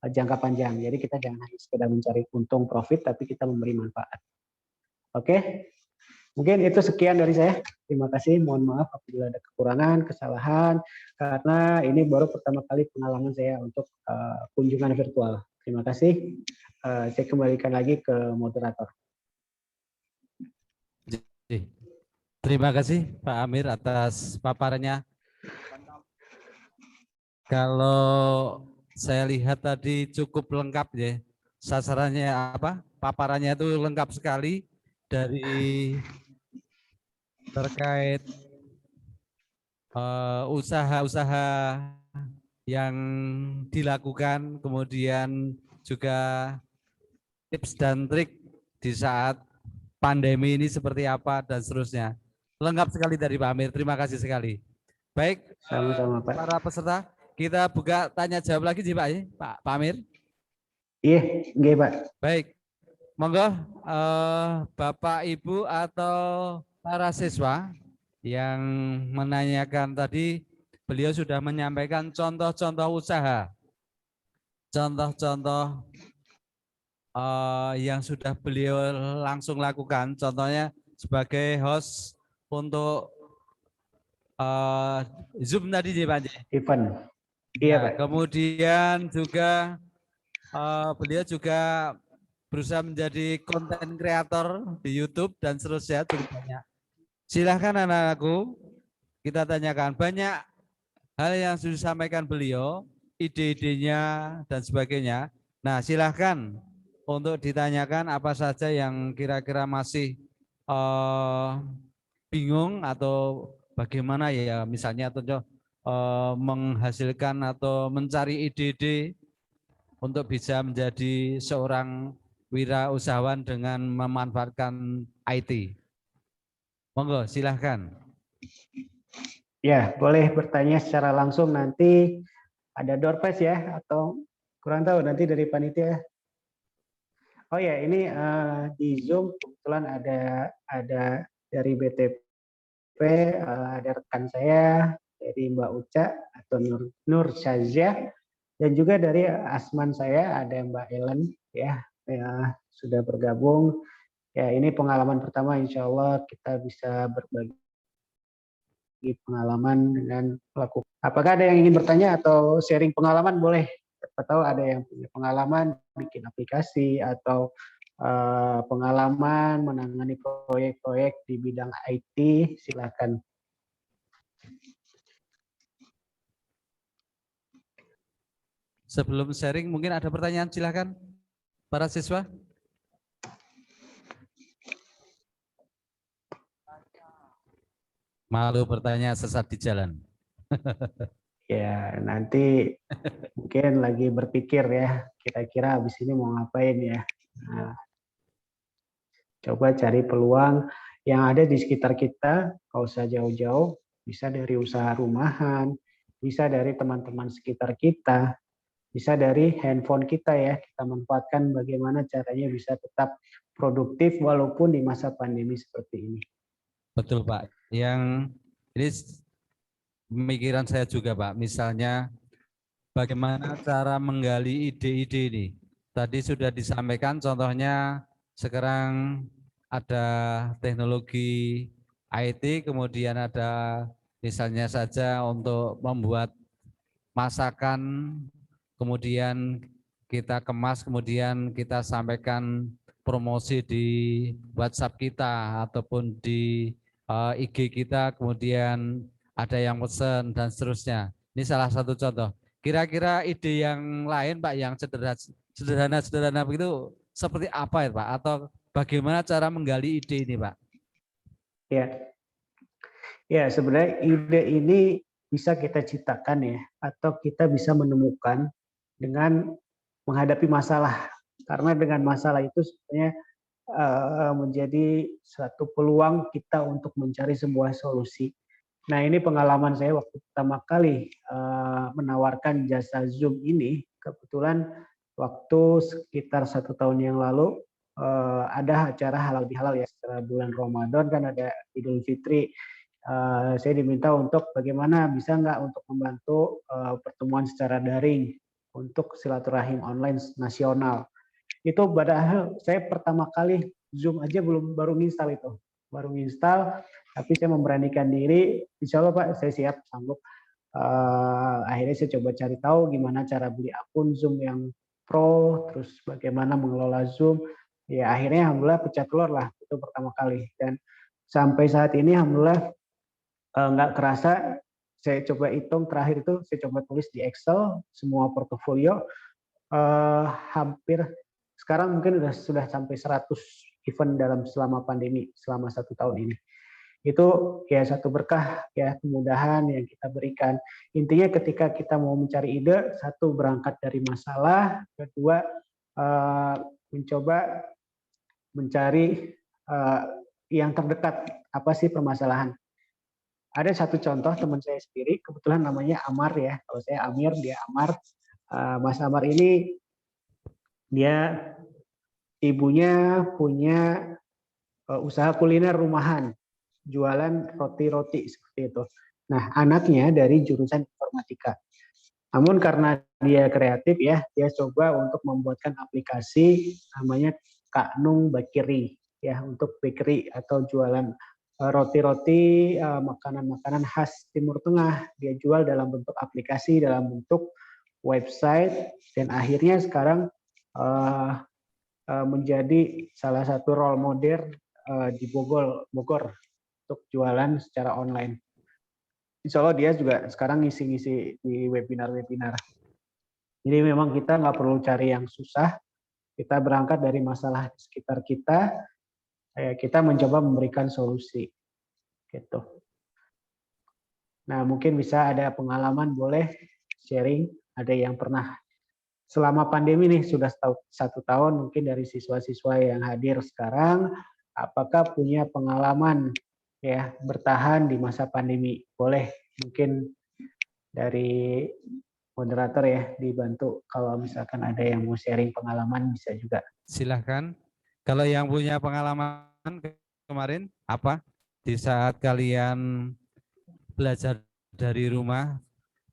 [SPEAKER 1] jangka panjang. Jadi kita jangan hanya sekedar mencari untung profit, tapi kita memberi manfaat. Oke, mungkin itu sekian dari saya. Terima kasih. Mohon maaf apabila ada kekurangan, kesalahan, karena ini baru pertama kali pengalaman saya untuk kunjungan virtual. Terima kasih. Saya kembalikan lagi ke moderator.
[SPEAKER 4] Terima kasih Pak Amir atas paparannya. Kalau saya lihat tadi cukup lengkap ya. Sasarannya apa? Paparannya itu lengkap sekali, dari terkait usaha-usaha yang dilakukan, kemudian juga tips dan trik di saat pandemi ini seperti apa dan seterusnya. Lengkap sekali dari Pak Amir. Terima kasih sekali. Baik,
[SPEAKER 1] sama-sama Pak.
[SPEAKER 4] para peserta, kita buka tanya jawab lagi sih Pak, Pak Amir.
[SPEAKER 1] Iya, Pak.
[SPEAKER 4] Baik, monggo Bapak Ibu atau para siswa yang menanyakan tadi, beliau sudah menyampaikan contoh-contoh usaha, contoh-contoh yang sudah beliau langsung lakukan, contohnya sebagai host untuk Zoom tadi Pak.
[SPEAKER 1] Event. Iya Pak.
[SPEAKER 4] Kemudian juga beliau juga berusaha menjadi konten kreator di YouTube dan seterusnya, cukup banyak. Silahkan anak-anakku, kita tanyakan. Banyak hal yang sudah disampaikan beliau, ide-idenya dan sebagainya. Nah, silahkan untuk ditanyakan apa saja yang kira-kira masih bingung atau bagaimana ya, misalnya atau menghasilkan atau mencari ide-ide untuk bisa menjadi seorang wirausahawan dengan memanfaatkan IT. Monggo, silahkan.
[SPEAKER 1] Ya, boleh bertanya secara langsung, nanti ada door prize ya, atau kurang tahu nanti dari panitia. Oh ya, ini di Zoom kebetulan ada dari BTP, ada rekan saya dari Mbak Uca atau Nur Syazia, dan juga dari Asman saya ada Mbak Ellen ya sudah bergabung. Ya, ini pengalaman pertama, insya Allah kita bisa berbagi pengalaman dengan pelaku. Apakah ada yang ingin bertanya atau sharing pengalaman? Boleh. Siapa tahu ada yang punya pengalaman bikin aplikasi atau pengalaman menangani proyek-proyek di bidang IT, silakan.
[SPEAKER 4] Sebelum sharing, mungkin ada pertanyaan, silakan para siswa. Malu bertanya sesat di jalan.
[SPEAKER 1] Ya, nanti mungkin lagi berpikir ya, kira-kira habis ini mau ngapain ya. Nah, coba cari peluang yang ada di sekitar kita, nggak usah jauh-jauh, bisa dari usaha rumahan, bisa dari teman-teman sekitar kita, bisa dari handphone kita ya, kita manfaatkan bagaimana caranya bisa tetap produktif walaupun di masa pandemi seperti ini.
[SPEAKER 4] Betul Pak. Yang ini pemikiran saya juga Pak. Misalnya bagaimana cara menggali ide-ide ini. Tadi sudah disampaikan contohnya sekarang ada teknologi IT, kemudian ada misalnya saja untuk membuat masakan, kemudian kita kemas, kemudian kita sampaikan promosi di WhatsApp kita ataupun di IG kita, kemudian ada yang pesan dan seterusnya. Ini salah satu contoh. Kira-kira ide yang lain Pak yang sederhana begitu seperti apa ya Pak? Atau bagaimana cara menggali ide ini Pak?
[SPEAKER 1] Ya, ya sebenarnya ide ini bisa kita ciptakan ya, atau kita bisa menemukan dengan menghadapi masalah. Karena dengan masalah itu sebenarnya menjadi suatu peluang kita untuk mencari sebuah solusi. Nah, ini pengalaman saya waktu pertama kali menawarkan jasa Zoom ini. Kebetulan waktu sekitar 1 tahun yang lalu ada acara halal bihalal ya, setelah bulan Ramadan kan ada Idul Fitri. Saya diminta untuk bagaimana bisa nggak untuk membantu pertemuan secara daring untuk silaturahim online nasional. Itu padahal saya pertama kali Zoom aja baru nginstal itu. Baru nginstal, tapi saya memberanikan diri, insya Allah Pak, saya siap, sanggup. Akhirnya saya coba cari tahu gimana cara beli akun Zoom yang pro, terus bagaimana mengelola Zoom. Ya akhirnya alhamdulillah pecah telur lah, itu pertama kali. Dan sampai saat ini alhamdulillah nggak kerasa, saya coba hitung terakhir itu, saya coba tulis di Excel, semua portofolio, hampir sekarang mungkin sudah sampai 100 event selama pandemi, selama 1 tahun ini. Itu ya satu berkah ya, kemudahan yang kita berikan. Intinya ketika kita mau mencari ide, satu berangkat dari masalah, kedua mencoba mencari yang terdekat, apa sih permasalahan. Ada satu contoh teman saya sendiri, kebetulan namanya Amar ya, kalau saya Amir, dia Amar. Mas Amar ini dia ibunya punya usaha kuliner rumahan, jualan roti-roti seperti itu. Nah, anaknya dari jurusan informatika. Namun karena dia kreatif ya, dia coba untuk membuatkan aplikasi namanya Kak Nung Bakery ya, untuk bakery atau jualan roti-roti, makanan-makanan khas Timur Tengah. Dia jual dalam bentuk aplikasi, dalam bentuk website, dan akhirnya sekarang menjadi salah satu role model di Bogor untuk jualan secara online. Insya Allah dia juga sekarang ngisi-ngisi di webinar-webinar. Jadi memang kita nggak perlu cari yang susah, kita berangkat dari masalah di sekitar kita mencoba memberikan solusi. Gitu. Nah mungkin bisa ada pengalaman, boleh sharing, ada yang pernah selama pandemi nih sudah 1 tahun mungkin dari siswa-siswa yang hadir sekarang, apakah punya pengalaman ya bertahan di masa pandemi? Boleh mungkin dari moderator ya dibantu kalau misalkan ada yang mau sharing pengalaman bisa juga.
[SPEAKER 4] Silahkan. Kalau yang punya pengalaman kemarin apa di saat kalian belajar dari rumah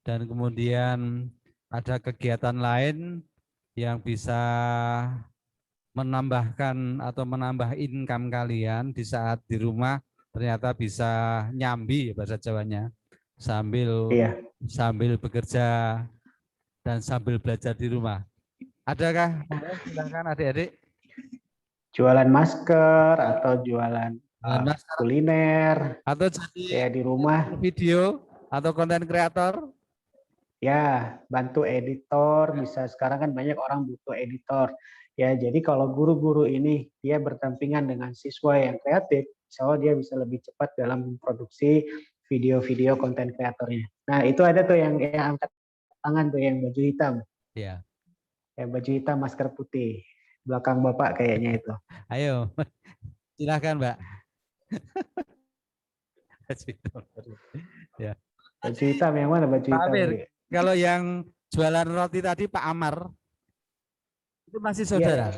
[SPEAKER 4] dan kemudian ada kegiatan lain yang bisa menambahkan atau menambah income kalian di saat di rumah, ternyata bisa nyambi bahasa Jawanya, sambil bekerja dan sambil belajar di rumah. Adakah? Silakan adik-adik.
[SPEAKER 1] Jualan masker atau jualan kuliner
[SPEAKER 4] atau jadi
[SPEAKER 1] ya di rumah,
[SPEAKER 4] video atau konten kreator.
[SPEAKER 1] Ya, bantu editor, bisa sekarang kan banyak orang butuh editor. Ya, jadi kalau guru-guru ini dia berdampingan dengan siswa yang kreatif, insya Allah dia bisa lebih cepat dalam memproduksi video-video konten kreatornya. Nah itu ada tuh yang angkat tangan tuh yang baju hitam.
[SPEAKER 4] Iya.
[SPEAKER 1] Yang baju hitam masker putih. Belakang Bapak kayaknya itu.
[SPEAKER 4] Ayo, silakan Mbak. Ya.
[SPEAKER 1] Baju hitam yang mana baju
[SPEAKER 4] Pak
[SPEAKER 1] hitam?
[SPEAKER 4] Amir,
[SPEAKER 1] ini?
[SPEAKER 4] kalau yang jualan roti tadi Pak Amar, itu masih saudara?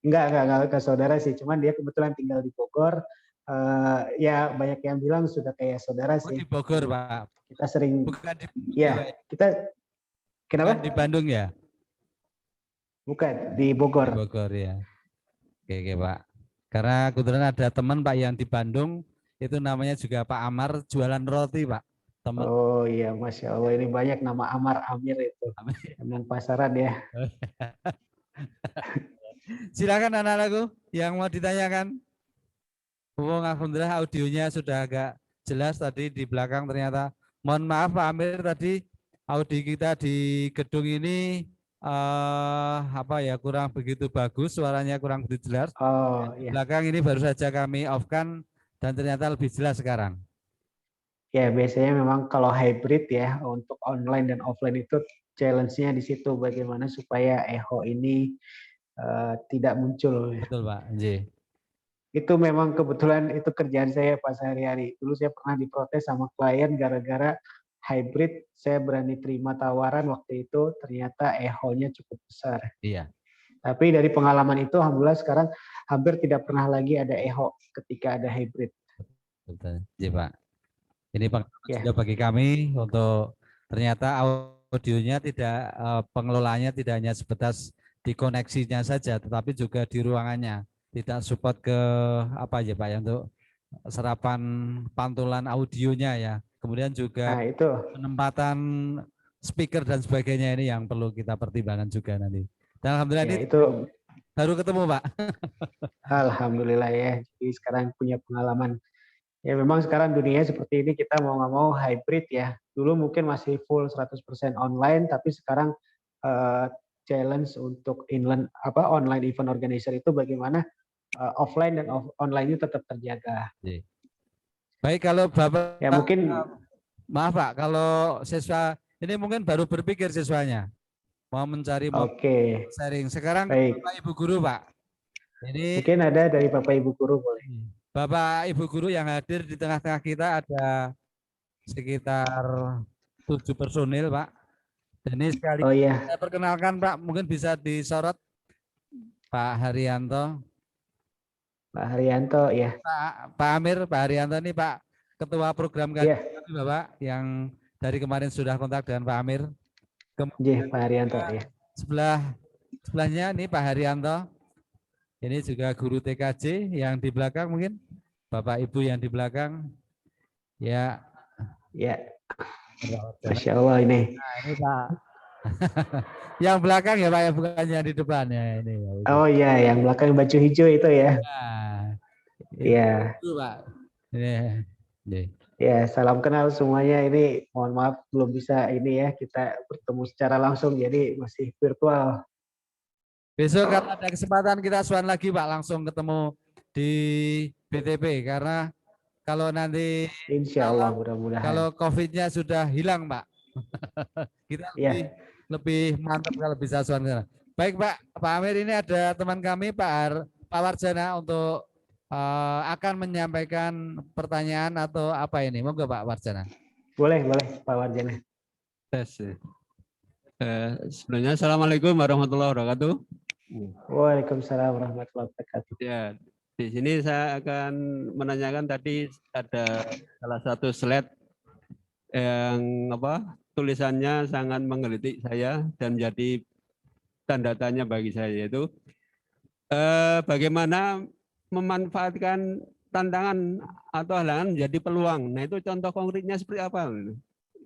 [SPEAKER 1] Enggak ke saudara sih, cuman dia kebetulan tinggal di Bogor. Ya banyak yang bilang sudah kayak saudara
[SPEAKER 4] Oh,
[SPEAKER 1] sih.
[SPEAKER 4] di Bogor Pak.
[SPEAKER 1] Kita sering,
[SPEAKER 4] Bukan di Bandung,
[SPEAKER 1] ya
[SPEAKER 4] Pak.
[SPEAKER 1] kita kenapa?
[SPEAKER 4] Bukan di Bandung ya?
[SPEAKER 1] Bukan di Bogor.
[SPEAKER 4] Di Bogor ya. Oke Pak. Karena kebetulan ada teman Pak yang di Bandung, itu namanya juga Pak Amar, jualan roti Pak. Teman.
[SPEAKER 1] Oh iya, Masya Allah ini banyak nama Amar Amir itu. Emang pasaran ya.
[SPEAKER 4] Silakan anak-anakku yang mau ditanyakan. Alhamdulillah audionya sudah agak jelas tadi di belakang ternyata. Mohon maaf Pak Amir tadi audio kita di gedung ini kurang begitu bagus, suaranya kurang begitu jelas.
[SPEAKER 1] Oh
[SPEAKER 4] Di
[SPEAKER 1] iya.
[SPEAKER 4] belakang ini baru saja kami off-kan dan ternyata lebih jelas sekarang.
[SPEAKER 1] Ya biasanya memang kalau hybrid ya untuk online dan offline itu challenge-nya di situ bagaimana supaya echo ini tidak muncul.
[SPEAKER 4] Betul Pak. Nggih.
[SPEAKER 1] Itu memang kebetulan itu kerjaan saya pas sehari-hari. Dulu saya pernah diprotes sama klien gara-gara hybrid, saya berani terima tawaran waktu itu, ternyata echo-nya cukup besar.
[SPEAKER 4] Iya.
[SPEAKER 1] Tapi dari pengalaman itu, alhamdulillah sekarang hampir tidak pernah lagi ada echo ketika ada hybrid.
[SPEAKER 4] Betul. Iya Pak. Ini pengalaman
[SPEAKER 1] Ya.
[SPEAKER 4] juga bagi kami untuk ternyata audionya tidak, pengelolaannya tidak hanya sebatas di koneksinya saja, tetapi juga di ruangannya. Tidak support ke apa aja Pak ya untuk serapan pantulan audionya ya. Kemudian juga
[SPEAKER 1] Nah itu.
[SPEAKER 4] penempatan speaker dan sebagainya ini yang perlu kita pertimbangkan juga nanti. Dan alhamdulillah
[SPEAKER 1] Ya,
[SPEAKER 4] ini
[SPEAKER 1] itu
[SPEAKER 4] baru ketemu Pak.
[SPEAKER 1] alhamdulillah ya. Jadi sekarang punya pengalaman. Ya memang sekarang dunia seperti ini kita mau nggak mau hybrid ya. Dulu mungkin masih full 100% online, tapi sekarang challenge untuk online event organizer itu bagaimana offline dan online itu tetap terjaga.
[SPEAKER 4] Baik, kalau Bapak
[SPEAKER 1] ya mungkin
[SPEAKER 4] maaf Pak, kalau siswa ini mungkin baru berpikir siswanya mau mencari sharing. Sekarang
[SPEAKER 1] baik.
[SPEAKER 4] Bapak Ibu Guru Pak. Ini
[SPEAKER 1] mungkin ada dari Bapak Ibu Guru boleh.
[SPEAKER 4] Bapak Ibu Guru yang hadir di tengah-tengah kita ada sekitar 7 personil Pak. Dan ini sekali saya perkenalkan Pak, mungkin bisa disorot Pak Haryanto.
[SPEAKER 1] Pak Haryanto ya.
[SPEAKER 4] Pak Amir, Pak Haryanto ini Pak Ketua Program kami Bapak yang dari kemarin sudah kontak dengan Pak Amir.
[SPEAKER 1] Kemudian Pak Haryanto ya.
[SPEAKER 4] Sebelahnya ini Pak Haryanto. Ini juga guru TKJ yang di belakang mungkin. Bapak Ibu yang di belakang. Ya.
[SPEAKER 1] Ya. Masya Allah ini.
[SPEAKER 4] Nah, ini Pak. Yang belakang ya Pak ya, bukan yang di depan ya ini.
[SPEAKER 1] Oh iya, yang belakang baju hijau itu ya. Iya.
[SPEAKER 4] Itu Pak. Ini.
[SPEAKER 1] Ya, salam kenal semuanya. Ini mohon maaf belum bisa ini ya kita bertemu secara langsung, jadi masih virtual.
[SPEAKER 4] Besok kalau ada kesempatan kita suan lagi Pak, langsung ketemu di BTP karena kalau nanti
[SPEAKER 1] Insya Allah mudah-mudahan.
[SPEAKER 4] Kalau COVID-nya sudah hilang Pak, kita lebih mantap kalau bisa suan. Baik Pak Amir, ini ada teman kami Pak Warjana untuk akan menyampaikan pertanyaan atau apa ini? Monggo Pak Warjana.
[SPEAKER 1] Boleh Pak Warjana.
[SPEAKER 5] Sebenarnya Assalamualaikum warahmatullahi wabarakatuh.
[SPEAKER 1] Waalaikumsalam warahmatullahi wabarakatuh.
[SPEAKER 5] Ya, di sini saya akan menanyakan tadi ada salah satu slide yang tulisannya sangat menggelitik saya dan menjadi tanda tanya bagi saya, yaitu bagaimana memanfaatkan tantangan atau halangan menjadi peluang. Nah itu contoh konkretnya seperti apa?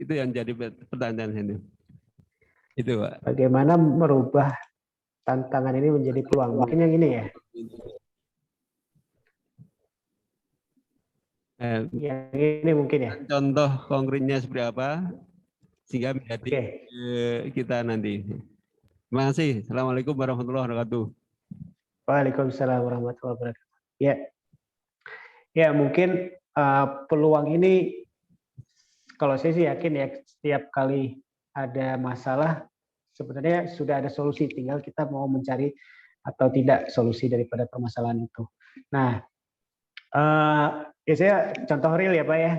[SPEAKER 5] Itu yang jadi pertanyaan ini. Itu Pak.
[SPEAKER 1] Bagaimana merubah tantangan ini menjadi peluang? Mungkin yang ini ya. Yang ini mungkin ya.
[SPEAKER 5] Contoh konkretnya seperti apa sehingga menjadi kita nanti. Terima kasih. Assalamualaikum warahmatullahi wabarakatuh.
[SPEAKER 1] Waalaikumsalam warahmatullahi wabarakatuh. Ya mungkin peluang ini kalau saya sih yakin ya setiap kali ada masalah sebenarnya sudah ada solusi, tinggal kita mau mencari atau tidak solusi daripada permasalahan itu. Nah, ya saya contoh real ya Pak ya.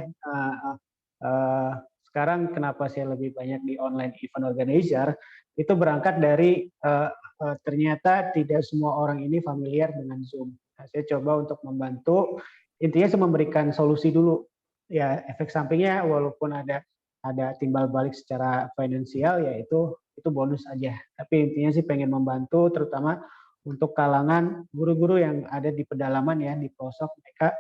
[SPEAKER 1] Sekarang kenapa saya lebih banyak di online event organizer itu berangkat dari ternyata tidak semua orang ini familiar dengan Zoom. Nah, saya coba untuk membantu, intinya saya memberikan solusi dulu. Ya efek sampingnya walaupun ada timbal balik secara finansial ya itu bonus aja. Tapi intinya sih pengen membantu terutama untuk kalangan guru-guru yang ada di pedalaman ya di pelosok, mereka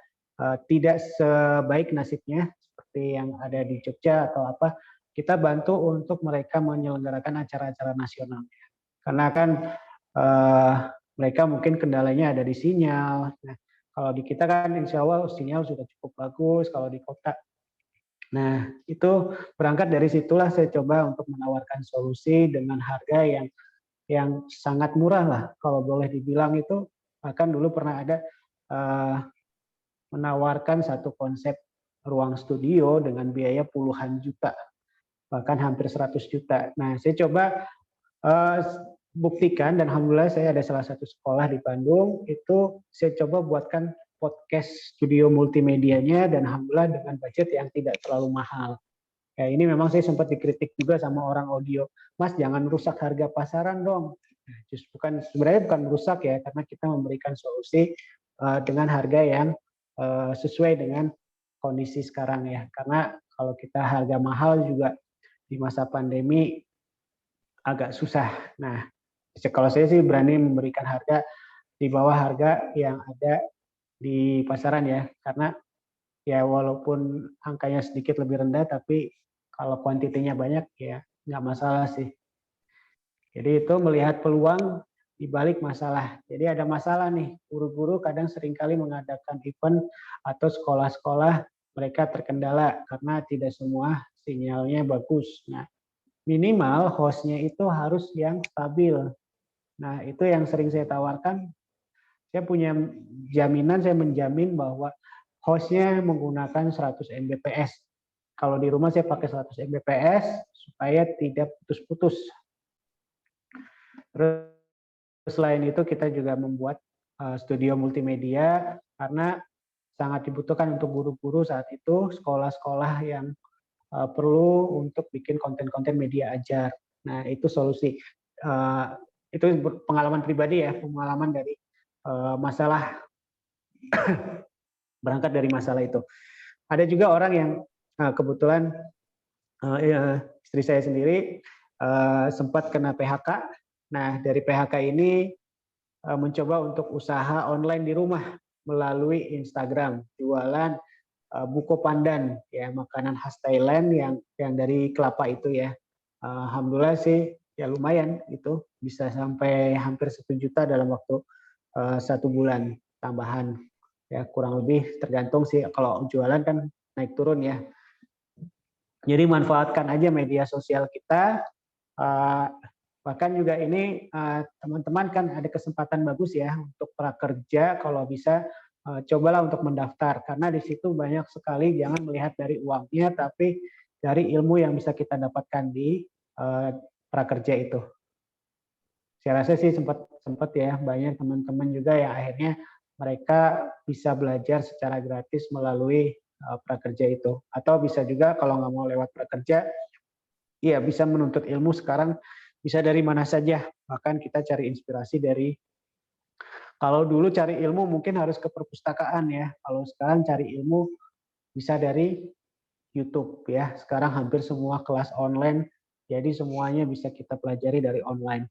[SPEAKER 1] tidak sebaik nasibnya seperti yang ada di Jogja atau apa. Kita bantu untuk mereka menyelenggarakan acara-acara nasional. Karena kan mereka mungkin kendalanya ada di sinyal. Nah, kalau di kita kan insya Allah sinyal sudah cukup bagus kalau di kota. Nah, itu berangkat dari situlah saya coba untuk menawarkan solusi dengan harga yang sangat murah lah. Kalau boleh dibilang itu, bahkan dulu pernah ada menawarkan satu konsep ruang studio dengan biaya puluhan juta, bahkan hampir 100 juta. Nah, saya coba buktikan dan alhamdulillah saya ada salah satu sekolah di Bandung, itu saya coba buatkan podcast studio multimedianya dan alhamdulillah dengan budget yang tidak terlalu mahal. Ya, ini memang saya sempat dikritik juga sama orang audio, Mas jangan merusak harga pasaran dong. Justru sebenarnya bukan merusak ya, karena kita memberikan solusi dengan harga yang sesuai dengan kondisi sekarang ya. Karena kalau kita harga mahal juga di masa pandemi agak susah. Nah, kalau saya sih berani memberikan harga di bawah harga yang ada di pasaran ya, karena ya walaupun angkanya sedikit lebih rendah, tapi kalau kuantitinya banyak ya nggak masalah sih. Jadi itu melihat peluang di balik masalah. Jadi ada masalah nih, guru-guru kadang seringkali mengadakan event atau sekolah-sekolah mereka terkendala karena tidak semua sinyalnya bagus. Nah, minimal hostnya itu harus yang stabil. Nah, itu yang sering saya tawarkan. Saya punya jaminan, saya menjamin bahwa hostnya menggunakan 100 Mbps. Kalau di rumah saya pakai 100 Mbps supaya tidak putus-putus. Terus selain itu kita juga membuat studio multimedia karena sangat dibutuhkan untuk guru-guru saat itu, sekolah-sekolah yang perlu untuk bikin konten-konten media ajar. Nah, itu solusi. Itu pengalaman pribadi ya, pengalaman dari masalah berangkat dari masalah itu. Ada juga orang yang kebetulan istri saya sendiri sempat kena PHK. Nah, dari PHK ini mencoba untuk usaha online di rumah melalui Instagram, jualan buko pandan ya, makanan khas Thailand yang dari kelapa itu ya. Alhamdulillah sih ya lumayan itu bisa sampai hampir 1 juta dalam waktu 1 bulan tambahan ya, kurang lebih tergantung sih kalau jualan kan naik turun ya. Jadi manfaatkan aja media sosial kita. Bahkan juga ini teman-teman kan ada kesempatan bagus ya untuk prakerja, kalau bisa cobalah untuk mendaftar karena di situ banyak sekali, jangan melihat dari uangnya tapi dari ilmu yang bisa kita dapatkan di prakerja itu. Saya rasa sih sempat ya banyak teman-teman juga yang akhirnya mereka bisa belajar secara gratis melalui prakerja itu. Atau bisa juga kalau nggak mau lewat prakerja, ya bisa menuntut ilmu sekarang bisa dari mana saja. Bahkan kita cari inspirasi dari, kalau dulu cari ilmu mungkin harus ke perpustakaan ya. Kalau sekarang cari ilmu bisa dari YouTube ya. Sekarang hampir semua kelas online, jadi semuanya bisa kita pelajari dari online.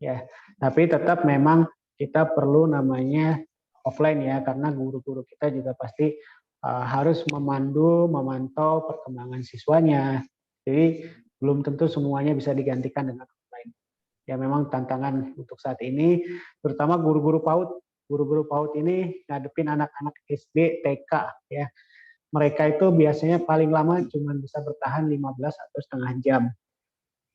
[SPEAKER 1] Ya, tapi tetap memang kita perlu namanya offline ya, karena guru-guru kita juga pasti harus memantau perkembangan siswanya. Jadi belum tentu semuanya bisa digantikan dengan offline. Ya memang tantangan untuk saat ini, terutama guru-guru PAUD. Guru-guru PAUD ini ngadepin anak-anak SD, TK ya. Mereka itu biasanya paling lama cuma bisa bertahan 15 atau setengah jam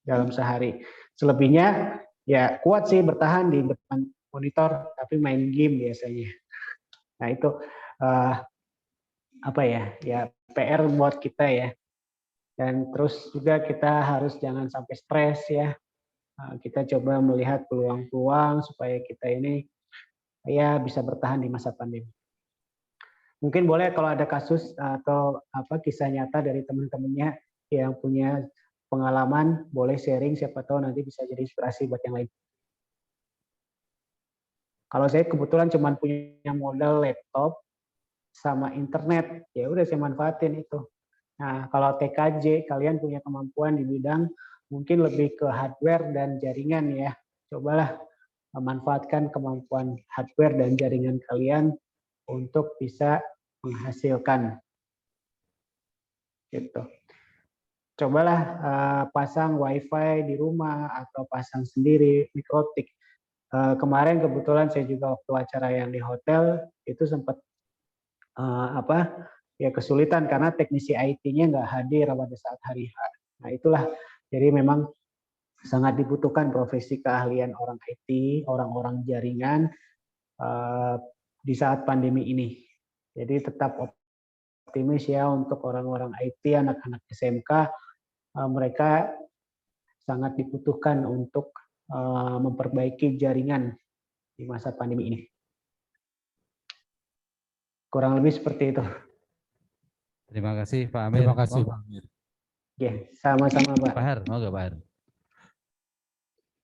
[SPEAKER 1] dalam sehari. Selebihnya ya kuat sih bertahan di depan monitor tapi main game biasanya. Nah itu apa ya? Ya PR buat kita ya. Dan terus juga kita harus jangan sampai stres ya. Kita coba melihat peluang-peluang supaya kita ini ya bisa bertahan di masa pandemi. Mungkin boleh kalau ada kasus atau kisah nyata dari teman-temannya yang punya pengalaman, boleh sharing, siapa tahu nanti bisa jadi inspirasi buat yang lain. Kalau saya kebetulan cuma punya modal laptop sama internet, ya udah saya manfaatin itu. Nah, kalau TKJ kalian punya kemampuan di bidang mungkin lebih ke hardware dan jaringan ya. Cobalah memanfaatkan kemampuan hardware dan jaringan kalian untuk bisa menghasilkan. Gitu. Cobalah pasang WiFi di rumah atau pasang sendiri mikrotik. Kemarin kebetulan saya juga waktu acara yang di hotel itu sempat ya kesulitan karena teknisi IT-nya nggak hadir pada saat hari H. Nah itulah, jadi memang sangat dibutuhkan profesi keahlian orang IT, orang-orang jaringan di saat pandemi ini. Jadi tetap optimis ya untuk orang-orang IT, anak-anak SMK, mereka sangat dibutuhkan untuk memperbaiki jaringan di masa pandemi ini. Kurang lebih seperti itu.
[SPEAKER 4] Terima kasih Pak Amir.
[SPEAKER 6] Terima kasih Pak Amir.
[SPEAKER 1] Ya, sama-sama Pak.
[SPEAKER 4] Pak Har, mau nggak Pak Har?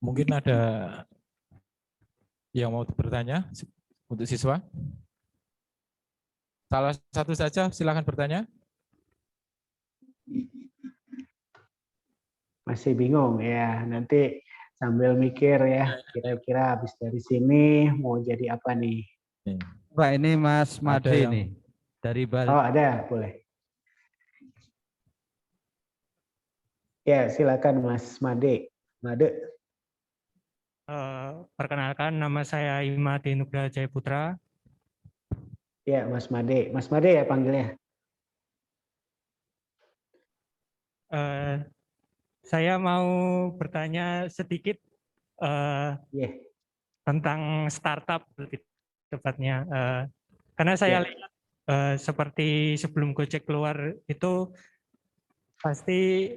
[SPEAKER 6] Mungkin ada yang mau bertanya untuk siswa? Salah satu saja, silakan bertanya.
[SPEAKER 1] Masih bingung ya, nanti sambil mikir ya, kira-kira habis dari sini mau jadi apa nih?
[SPEAKER 4] Pak, ini Mas Made
[SPEAKER 6] yang...
[SPEAKER 4] nih, dari Bali.
[SPEAKER 1] Oh ada, boleh. Ya, silakan Mas Made. Made.
[SPEAKER 7] Perkenalkan, nama saya Imade Nugraha Jaya Putra.
[SPEAKER 1] Ya, Mas Made. Mas Made ya panggilnya.
[SPEAKER 7] Saya mau bertanya sedikit tentang startup lebih tepatnya. Karena saya lihat seperti sebelum Gojek keluar itu pasti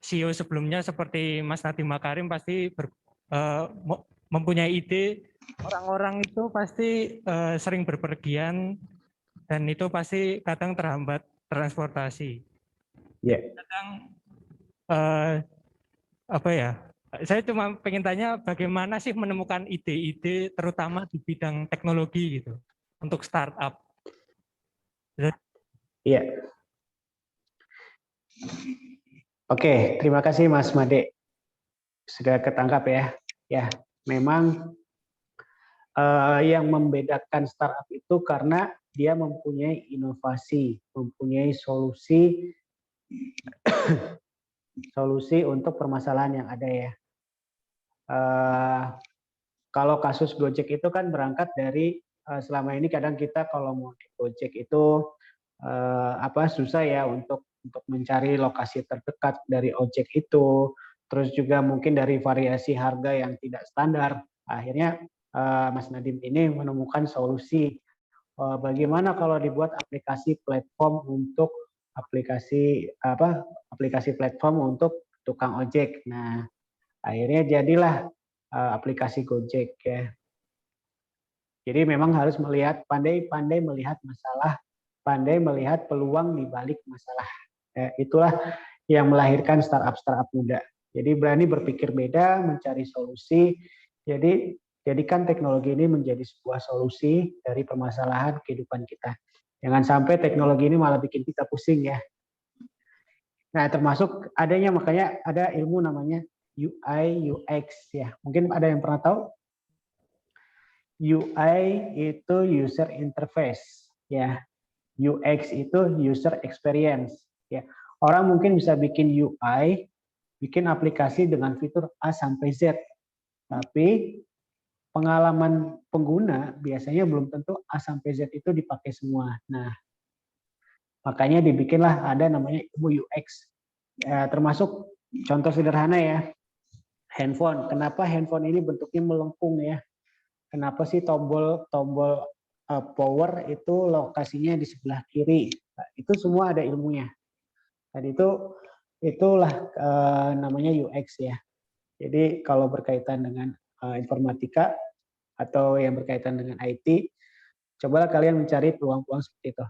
[SPEAKER 7] CEO sebelumnya seperti Mas Nadiem Makarim pasti mempunyai ide, orang-orang itu pasti sering berpergian dan itu pasti kadang terhambat transportasi. Kadang saya cuma pengen tanya bagaimana sih menemukan ide-ide terutama di bidang teknologi gitu untuk startup.
[SPEAKER 1] Iya. Oke, terima kasih Mas Made. Sudah ketangkap ya. Ya, memang yang membedakan startup itu karena dia mempunyai inovasi, mempunyai solusi untuk permasalahan yang ada ya. Kalau kasus Gojek itu kan berangkat dari selama ini kadang kita kalau mau di Gojek itu susah ya untuk mencari lokasi terdekat dari ojek itu, terus juga mungkin dari variasi harga yang tidak standar. Akhirnya Mas Nadiem ini menemukan solusi bagaimana kalau dibuat aplikasi platform untuk aplikasi platform untuk tukang ojek. Nah, akhirnya jadilah aplikasi Gojek ya. Jadi memang harus pandai melihat masalah, pandai melihat peluang di balik masalah. Itulah yang melahirkan startup muda. Jadi berani berpikir beda, mencari solusi. Jadi jadikan teknologi ini menjadi sebuah solusi dari permasalahan kehidupan kita. Jangan sampai teknologi ini malah bikin kita pusing ya. Nah, termasuk makanya ada ilmu namanya UI UX ya. Mungkin ada yang pernah tahu? UI itu user interface ya. UX itu user experience ya. Orang mungkin bisa bikin UI, bikin aplikasi dengan fitur A sampai Z. Tapi pengalaman pengguna biasanya belum tentu A sampai Z itu dipakai semua. Nah, makanya dibikinlah ada namanya ilmu UX. Termasuk contoh sederhana ya, handphone. Kenapa handphone ini bentuknya melengkung ya? kenapa sih tombol power itu lokasinya di sebelah kiri. Nah, itu semua ada ilmunya. Dan itulah namanya UX ya. Jadi kalau berkaitan dengan informatika atau yang berkaitan dengan IT, cobalah kalian mencari peluang-peluang seperti itu.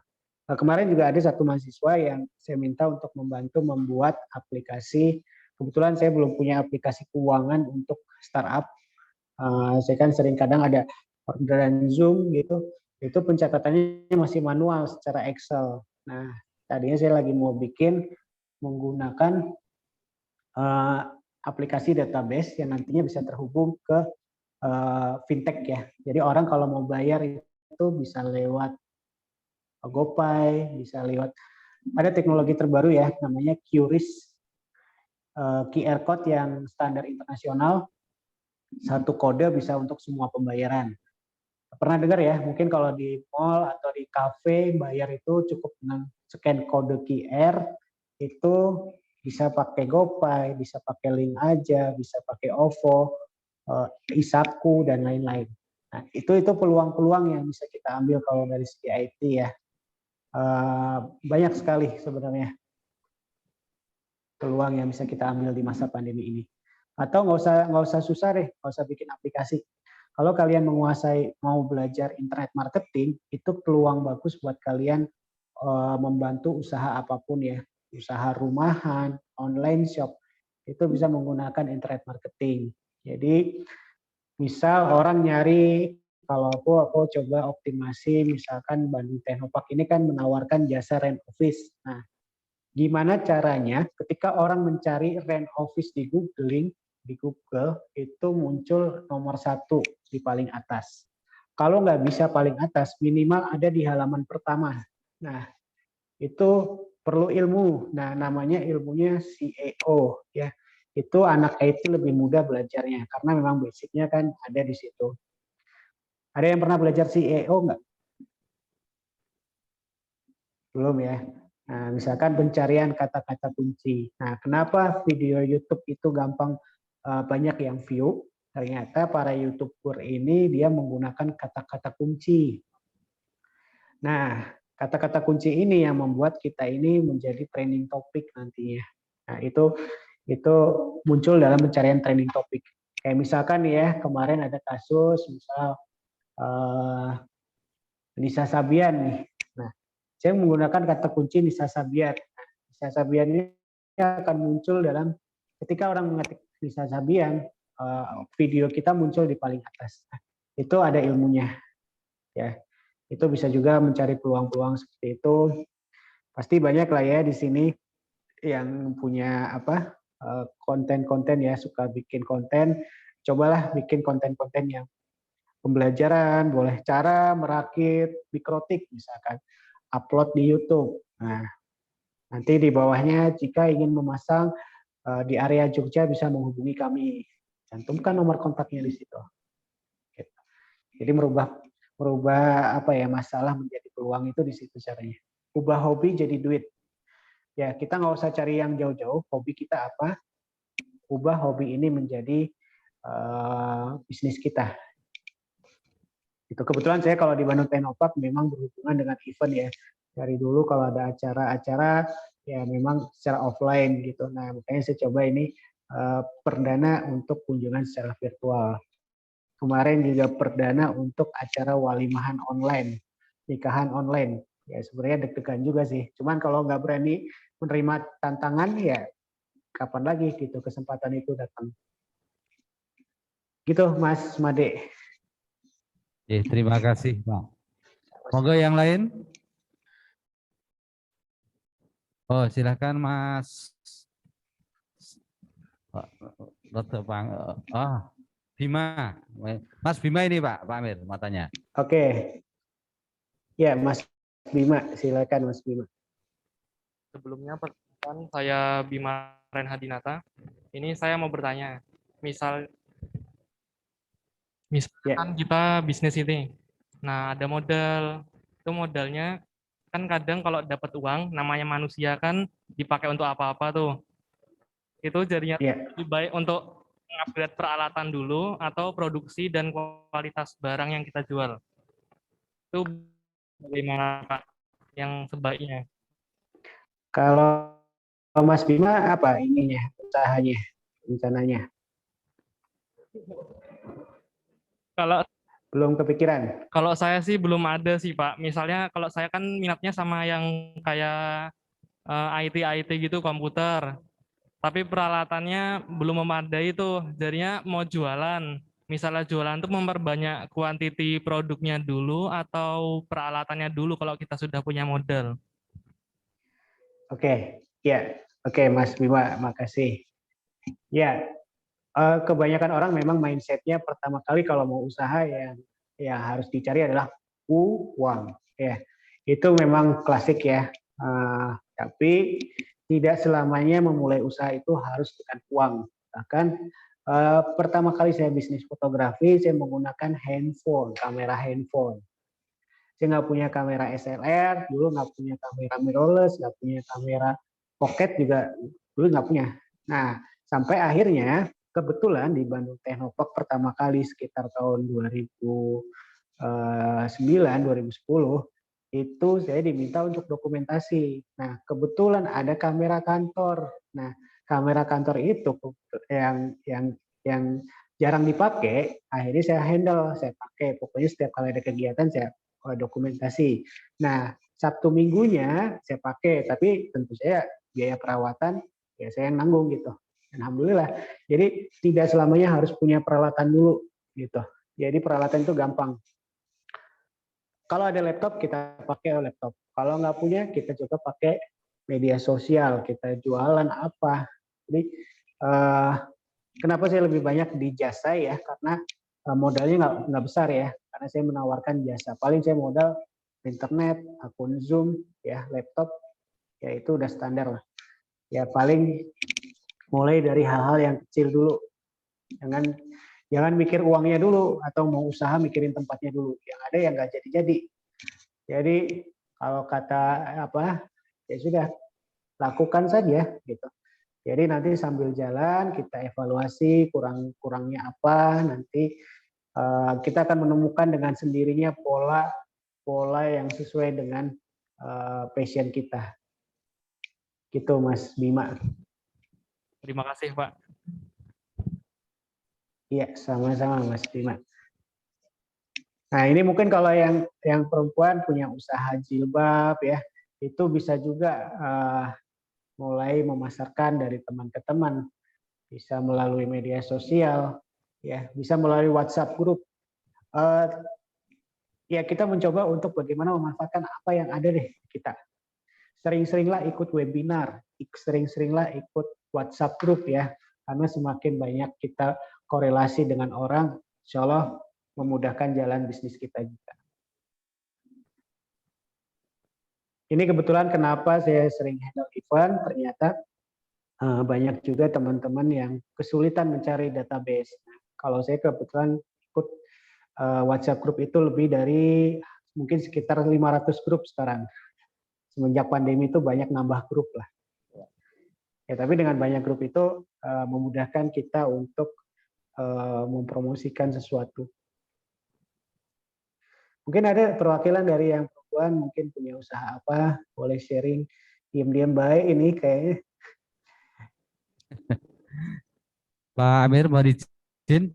[SPEAKER 1] Nah, kemarin juga ada satu mahasiswa yang saya minta untuk membantu membuat aplikasi. Kebetulan saya belum punya aplikasi keuangan untuk startup. Saya kan sering kadang ada orderan Zoom gitu, itu pencatatannya masih manual secara Excel. Nah, tadinya saya lagi mau bikin menggunakan aplikasi database yang nantinya bisa terhubung ke fintech ya. Jadi orang kalau mau bayar itu bisa lewat GoPay, bisa lewat, ada teknologi terbaru ya, namanya QRIS, QR code yang standar internasional, satu kode bisa untuk semua pembayaran. Pernah dengar ya, mungkin kalau di mall atau di kafe bayar itu cukup dengan scan kode QR, itu bisa pakai GoPay, bisa pakai link aja, bisa pakai OVO, Isaku, dan lain-lain. Nah, itu peluang-peluang yang bisa kita ambil kalau dari segi IT ya. Banyak sekali sebenarnya peluang yang bisa kita ambil di masa pandemi ini. Atau nggak usah susah deh, nggak usah bikin aplikasi. Kalau kalian mau belajar internet marketing, itu peluang bagus buat kalian membantu usaha apapun ya, usaha rumahan, online shop, itu bisa menggunakan internet marketing. Jadi misal orang nyari, kalau aku coba optimasi, misalkan Bandung Technopark ini kan menawarkan jasa rent office. Nah, gimana caranya ketika orang mencari rent office di Google itu muncul nomor 1 di paling atas. Kalau nggak bisa paling atas, minimal ada di halaman pertama. Nah, itu perlu ilmu. Nah, namanya ilmunya SEO ya. Itu anak IT lebih mudah belajarnya karena memang basicnya kan ada di situ. Ada yang pernah belajar SEO nggak? Belum ya. Nah, misalkan pencarian kata-kata kunci. Nah, kenapa video YouTube itu gampang banyak yang view? Ternyata para YouTuber ini dia menggunakan kata-kata kunci. Nah, kata-kata kunci ini yang membuat kita ini menjadi trending topik nantinya. Nah, itu muncul dalam pencarian trending topik. Kayak misalkan ya, kemarin ada kasus misal Nisa Sabian nih. Nah, saya menggunakan kata kunci Nisa Sabian. Nisa Sabian ini akan muncul dalam ketika orang mengetik Nisa Sabian, video kita muncul di paling atas. Nah, itu ada ilmunya, ya. Itu bisa juga mencari peluang-peluang seperti itu. Pasti banyak lah ya di sini yang punya konten-konten ya, suka bikin konten. Cobalah bikin konten-konten yang pembelajaran, boleh cara merakit mikrotik misalkan, upload di YouTube. Nah, nanti di bawahnya jika ingin memasang di area Jogja bisa menghubungi kami. Cantumkan nomor kontaknya di situ. Jadi merubah masalah menjadi peluang itu di situ caranya. Ubah hobi jadi duit. Ya, kita nggak usah cari yang jauh-jauh. Hobi kita apa? Ubah hobi ini menjadi bisnis kita. Itu kebetulan saya kalau di Bandung Technopark memang berhubungan dengan event ya. Dari dulu kalau ada acara-acara ya memang secara offline gitu. Nah, makanya saya coba ini perdana untuk kunjungan secara virtual. Kemarin juga perdana untuk acara walimahan online, nikahan online. Ya sebenarnya deg-degan juga sih. Cuman kalau nggak berani menerima tantangan ya kapan lagi gitu kesempatan itu datang. Gitu Mas Made.
[SPEAKER 4] Terima kasih Pak. Monggo yang lain. Oh silakan Mas. Bima. Mas Bima ini Pak Amir matanya.
[SPEAKER 1] Oke. Ya Mas Bima, silakan Mas Bima.
[SPEAKER 8] Sebelumnya perkenalkan saya Bima Renhadinata. Ini saya mau bertanya, misalkan kita bisnis ini, nah ada modal, itu modalnya kan kadang kalau dapat uang, namanya manusia kan dipakai untuk apa-apa tuh. Itu jadinya lebih baik untuk upgrade peralatan dulu atau produksi dan kualitas barang yang kita jual? Itu bagaimana Pak yang sebaiknya?
[SPEAKER 1] Kalau Mas Bima apa ininya, usahanya, rencananya?
[SPEAKER 8] Kalau
[SPEAKER 1] Belum kepikiran?
[SPEAKER 8] kalau saya sih belum ada sih Pak. Misalnya kalau saya kan minatnya sama yang kayak IT gitu komputer. Tapi peralatannya belum memadai tuh. Jadinya mau jualan. Misalnya jualan tuh memperbanyak kuantiti produknya dulu atau peralatannya dulu kalau kita sudah punya modal.
[SPEAKER 1] Oke, ya, oke Mas Bima, makasih. Ya, kebanyakan orang memang mindsetnya pertama kali kalau mau usaha yang harus dicari adalah uang. Ya, itu memang klasik ya. Tapi tidak selamanya memulai usaha itu harus dengan uang. Bahkan pertama kali saya bisnis fotografi, saya menggunakan handphone, kamera handphone. Saya nggak punya kamera SLR, dulu nggak punya kamera mirrorless, nggak punya kamera pocket juga dulu nggak punya. Nah, sampai akhirnya kebetulan di Bandung Technopark pertama kali sekitar tahun 2009-2010 itu saya diminta untuk dokumentasi. Nah, kebetulan ada kamera kantor. Nah, kamera kantor itu yang jarang dipakai, akhirnya saya handle, saya pakai. Pokoknya setiap kali ada kegiatan saya dokumentasi. Nah, Sabtu Minggunya saya pakai, tapi tentu saya biaya perawatan ya saya yang nanggung gitu. Alhamdulillah. Jadi tidak selamanya harus punya peralatan dulu gitu. Jadi peralatan itu gampang. Kalau ada laptop kita pakai laptop. Kalau nggak punya kita coba pakai media sosial. Kita jualan apa. Jadi kenapa saya lebih banyak di jasa ya? Karena modalnya nggak besar ya. Karena saya menawarkan jasa. Paling saya modal internet, akun Zoom, ya laptop, ya itu udah standar lah. Ya paling mulai dari hal-hal yang kecil dulu. Jangan mikir uangnya dulu atau mau usaha mikirin tempatnya dulu. Yang ada yang nggak jadi-jadi. Jadi kalau kata apa, ya sudah lakukan saja gitu. Jadi nanti sambil jalan kita evaluasi kurang-kurangnya apa, nanti kita akan menemukan dengan sendirinya pola yang sesuai dengan passion kita. Gitu Mas Bima.
[SPEAKER 8] Terima kasih Pak.
[SPEAKER 1] Iya, sama-sama Mas Bima. Nah, ini mungkin kalau yang perempuan punya usaha jilbab ya, itu bisa juga mulai memasarkan dari teman ke teman, bisa melalui media sosial, ya, bisa melalui WhatsApp grup. Ya, kita mencoba untuk bagaimana memanfaatkan apa yang ada deh kita. Sering-seringlah ikut webinar, sering-seringlah ikut WhatsApp grup ya, karena semakin banyak kita korelasi dengan orang, insya Allah memudahkan jalan bisnis kita juga. Ini kebetulan kenapa saya sering handle event, ternyata banyak juga teman-teman yang kesulitan mencari database. Nah, kalau saya kebetulan ikut WhatsApp grup itu lebih dari mungkin sekitar 500 grup sekarang. Semenjak pandemi itu banyak nambah grup lah. Ya, tapi dengan banyak grup itu memudahkan kita untuk mempromosikan sesuatu. Mungkin ada perwakilan dari yang perempuan, mungkin punya usaha apa, boleh sharing. Diam-diam baik ini kayaknya.
[SPEAKER 4] Pak Amir, mohon izin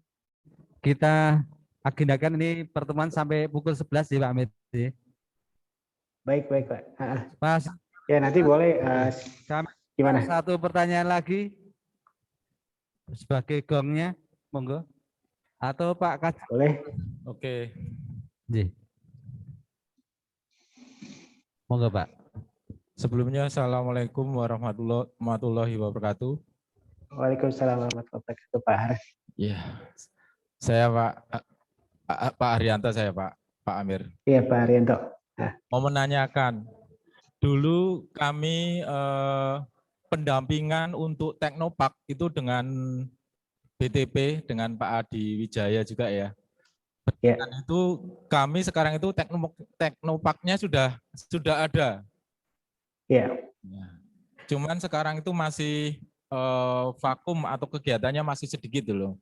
[SPEAKER 4] kita agendakan ini pertemuan sampai pukul 11 ya Pak Amir.
[SPEAKER 1] Baik Pak.
[SPEAKER 4] Mas,
[SPEAKER 1] ya nanti boleh. Gimana?
[SPEAKER 4] Satu pertanyaan lagi sebagai gongnya, monggo. Atau Pak Kas.
[SPEAKER 1] Boleh.
[SPEAKER 6] Oke.
[SPEAKER 4] Monggo Pak.
[SPEAKER 6] Sebelumnya Assalamualaikum warahmatullahi wabarakatuh.
[SPEAKER 1] Waalaikumsalam warahmatullahi wabarakatuh Pak Har.
[SPEAKER 6] Iya. Saya Pak Haryanto, saya Pak Amir.
[SPEAKER 1] Iya Pak Haryanto.
[SPEAKER 6] Mau menanyakan, dulu kami pendampingan untuk Technopark itu dengan BTP, dengan Pak Adi Wijaya juga ya. Dan itu kami sekarang itu Technoparknya sudah ada.
[SPEAKER 1] Iya.
[SPEAKER 6] Cuman sekarang itu masih vakum atau kegiatannya masih sedikit loh.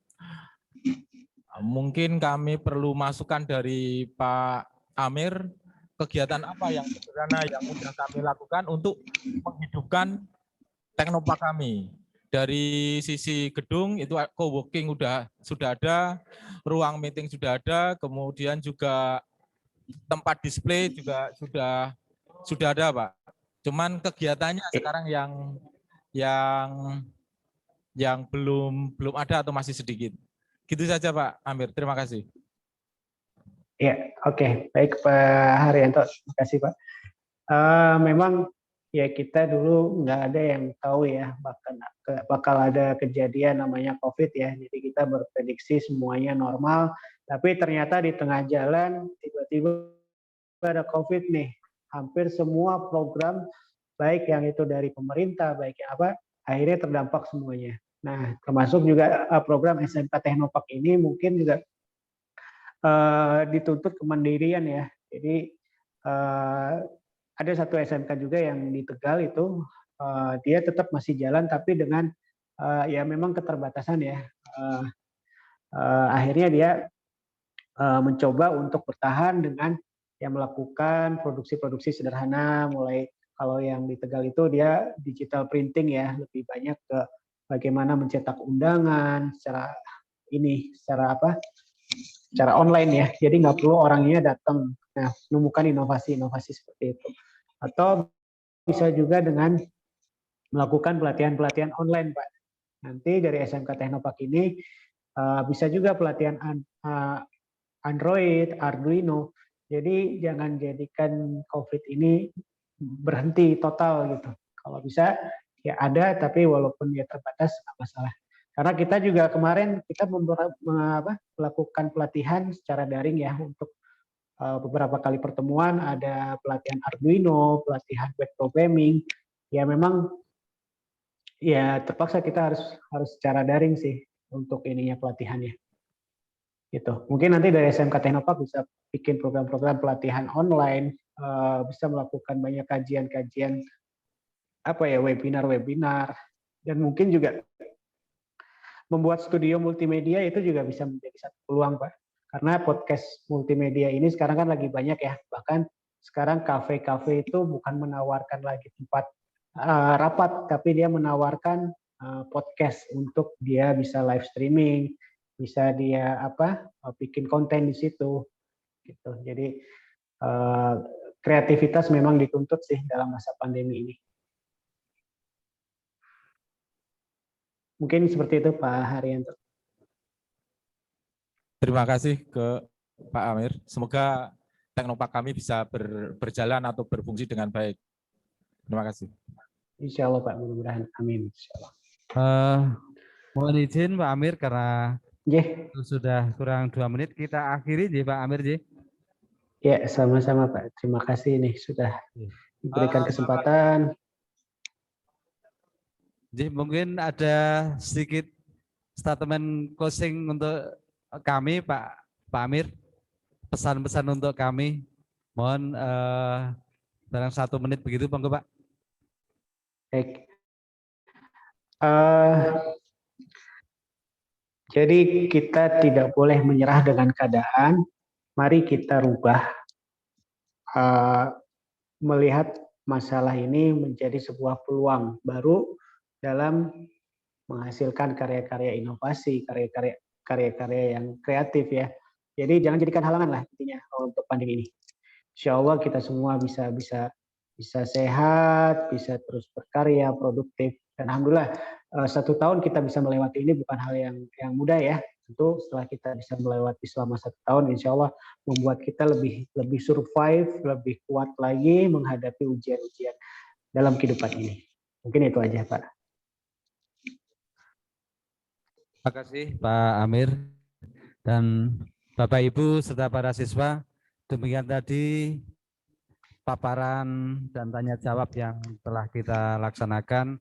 [SPEAKER 6] Mungkin kami perlu masukan dari Pak Amir, kegiatan apa yang sederhana yang mudah kami lakukan untuk menghidupkan Teknopark kami. Dari sisi gedung itu co-working sudah ada, ruang meeting sudah ada, kemudian juga tempat display juga sudah ada, Pak. Cuman kegiatannya sekarang yang belum ada atau masih sedikit. Gitu saja Pak Amir, terima kasih.
[SPEAKER 1] Ya, oke. Baik Pak Haryanto, terima kasih Pak. Memang ya kita dulu nggak ada yang tahu ya bakal ada kejadian namanya COVID ya. Jadi kita berprediksi semuanya normal, tapi ternyata di tengah jalan tiba-tiba ada COVID nih. Hampir semua program baik yang itu dari pemerintah, baik yang apa, akhirnya terdampak semuanya. Nah, termasuk juga program SMK Teknopark ini mungkin juga dituntut kemandirian ya. Jadi ada satu SMK juga yang di Tegal itu dia tetap masih jalan tapi dengan ya memang keterbatasan ya. Akhirnya dia mencoba untuk bertahan dengan yang melakukan produksi-produksi sederhana, mulai kalau yang di Tegal itu dia digital printing ya, lebih banyak ke bagaimana mencetak undangan secara online ya, jadi nggak perlu orangnya datang. Nah, menemukan inovasi-inovasi seperti itu. Atau bisa juga dengan melakukan pelatihan-pelatihan online, Pak. Nanti dari SMK Teknopark ini bisa juga pelatihan Android, Arduino. Jadi jangan jadikan COVID ini berhenti total gitu. Kalau bisa ya ada, tapi walaupun dia terbatas nggak masalah. Karena kita juga kemarin kita melakukan pelatihan secara daring ya untuk beberapa kali pertemuan, ada pelatihan Arduino, pelatihan web programming. Ya memang ya terpaksa kita harus secara daring sih untuk ininya pelatihannya. Gitu. Mungkin nanti dari SMK Teknopark bisa bikin program-program pelatihan online, bisa melakukan banyak kajian-kajian webinar-webinar, dan mungkin juga membuat studio multimedia itu juga bisa menjadi satu peluang, Pak. Karena podcast multimedia ini sekarang kan lagi banyak ya, bahkan sekarang kafe-kafe itu bukan menawarkan lagi tempat rapat, tapi dia menawarkan podcast untuk dia bisa live streaming, bisa dia bikin konten di situ gitu. Jadi kreativitas memang dituntut sih dalam masa pandemi ini. Mungkin seperti itu Pak Haryanto.
[SPEAKER 6] Terima kasih ke Pak Amir. Semoga Teknopark kami bisa berjalan atau berfungsi dengan baik. Terima kasih.
[SPEAKER 1] Insya Allah Pak, mudah-mudahan. Amin. Insya Allah.
[SPEAKER 4] Mohon izin Pak Amir karena sudah kurang 2 menit, kita akhiri Pak Amir.
[SPEAKER 1] Ya, sama-sama Pak. Terima kasih nih sudah diberikan kesempatan.
[SPEAKER 4] Mungkin ada sedikit statement closing untuk kami Pak Amir, pesan-pesan untuk kami. Mohon dalam 1 menit begitu, Pak.
[SPEAKER 1] Baik. Jadi kita tidak boleh menyerah dengan keadaan. Mari kita rubah, melihat masalah ini menjadi sebuah peluang baru dalam menghasilkan karya-karya inovasi, karya-karya yang kreatif ya. Jadi jangan jadikan halangan lah intinya untuk pandemi ini. Insya Allah kita semua bisa sehat, bisa terus berkarya, produktif. Dan alhamdulillah 1 tahun kita bisa melewati ini bukan hal yang mudah ya. Tentu setelah kita bisa melewati selama 1 tahun, insya Allah membuat kita lebih survive, lebih kuat lagi menghadapi ujian-ujian dalam kehidupan ini. Mungkin itu aja Pak.
[SPEAKER 4] Terima kasih Pak Amir dan Bapak Ibu serta para siswa. Demikian tadi paparan dan tanya jawab yang telah kita laksanakan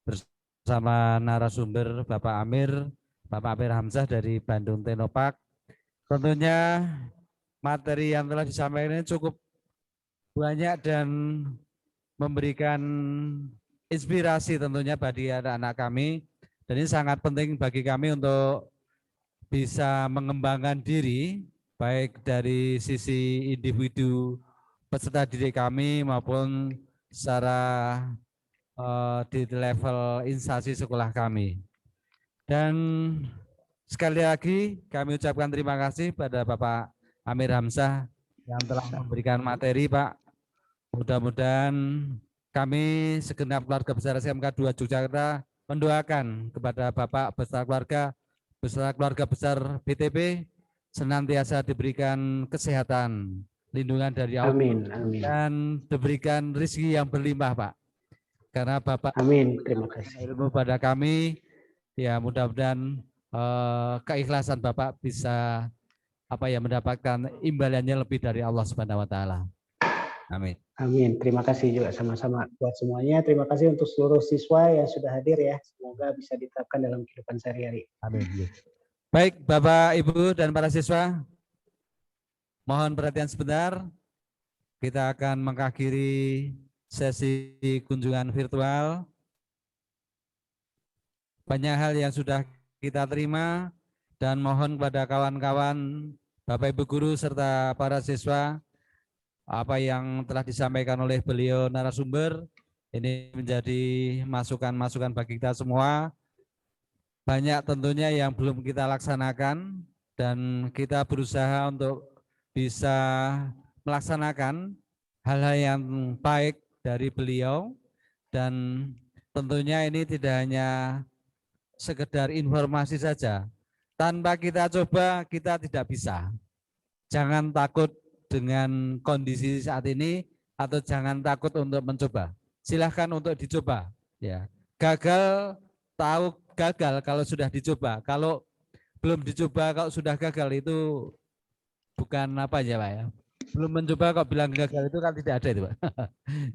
[SPEAKER 4] bersama narasumber Bapak Amir Hamzah dari Bandung Teknopark. Tentunya materi yang telah disampaikan ini cukup banyak dan memberikan inspirasi tentunya bagi anak-anak kami. Dan ini sangat penting bagi kami untuk bisa mengembangkan diri, baik dari sisi individu peserta didik kami maupun secara di level instansi sekolah kami. Dan sekali lagi kami ucapkan terima kasih pada Bapak Amir Hamzah yang telah memberikan materi, Pak. Mudah-mudahan kami segenap keluarga besar SMK 2 Yogyakarta mendoakan kepada Bapak beserta keluarga besar BTP senantiasa diberikan kesehatan, lindungan dari Allah,
[SPEAKER 1] Amin, amin.
[SPEAKER 4] dan diberikan rezeki yang berlimpah, Pak. Karena Bapak
[SPEAKER 1] Amin, terima kasih.
[SPEAKER 4] ilmu pada kami, ya mudah-mudahan keikhlasan Bapak bisa mendapatkan imbalannya lebih dari Allah Subhanahu wa taala. Amin.
[SPEAKER 1] Amin. Terima kasih juga sama-sama buat semuanya. Terima kasih untuk seluruh siswa yang sudah hadir ya. Semoga bisa diterapkan dalam kehidupan sehari-hari.
[SPEAKER 4] Amin. Baik, Bapak, Ibu, dan para siswa, mohon perhatian sebentar. Kita akan mengakhiri sesi kunjungan virtual. Banyak hal yang sudah kita terima dan mohon kepada kawan-kawan, Bapak Ibu guru serta para siswa, apa yang telah disampaikan oleh beliau narasumber ini menjadi masukan-masukan bagi kita semua. Banyak tentunya yang belum kita laksanakan dan kita berusaha untuk bisa melaksanakan hal-hal yang baik dari beliau, dan tentunya ini tidak hanya sekedar informasi saja. Tanpa kita coba kita tidak bisa. Jangan takut dengan kondisi saat ini atau jangan takut untuk mencoba. Silahkan untuk dicoba. Ya, gagal tahu gagal kalau sudah dicoba. Kalau belum dicoba, kalau sudah gagal itu bukan apa ya Pak ya. Belum mencoba kok bilang gagal itu kan tidak ada itu Pak.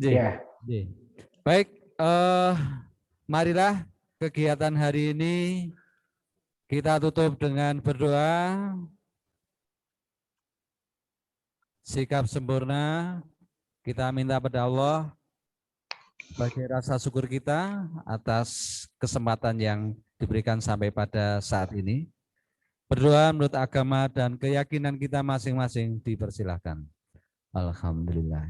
[SPEAKER 1] Ya.
[SPEAKER 4] Baik, marilah kegiatan hari ini kita tutup dengan berdoa. Sikap sempurna kita minta pada Allah sebagai rasa syukur kita atas kesempatan yang diberikan sampai pada saat ini. Berdoa menurut agama dan keyakinan kita masing-masing dipersilahkan. Alhamdulillah.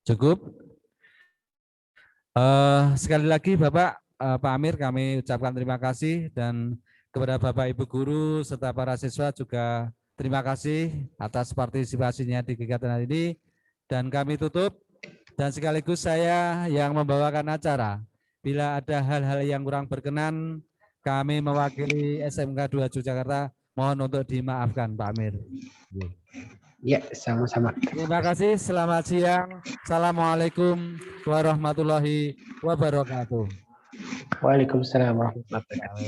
[SPEAKER 4] Cukup. Sekali lagi Bapak, Pak Amir, kami ucapkan terima kasih, dan kepada Bapak Ibu guru serta para siswa juga terima kasih atas partisipasinya di kegiatan hari ini. Dan kami tutup, dan sekaligus saya yang membawakan acara. Bila ada hal-hal yang kurang berkenan, kami mewakili SMK 2 Yogyakarta mohon untuk dimaafkan Pak Amir.
[SPEAKER 1] Ya, sama-sama.
[SPEAKER 4] Terima kasih, selamat siang. Assalamualaikum warahmatullahi wabarakatuh.
[SPEAKER 1] Waalaikumsalam warahmatullahi wabarakatuh.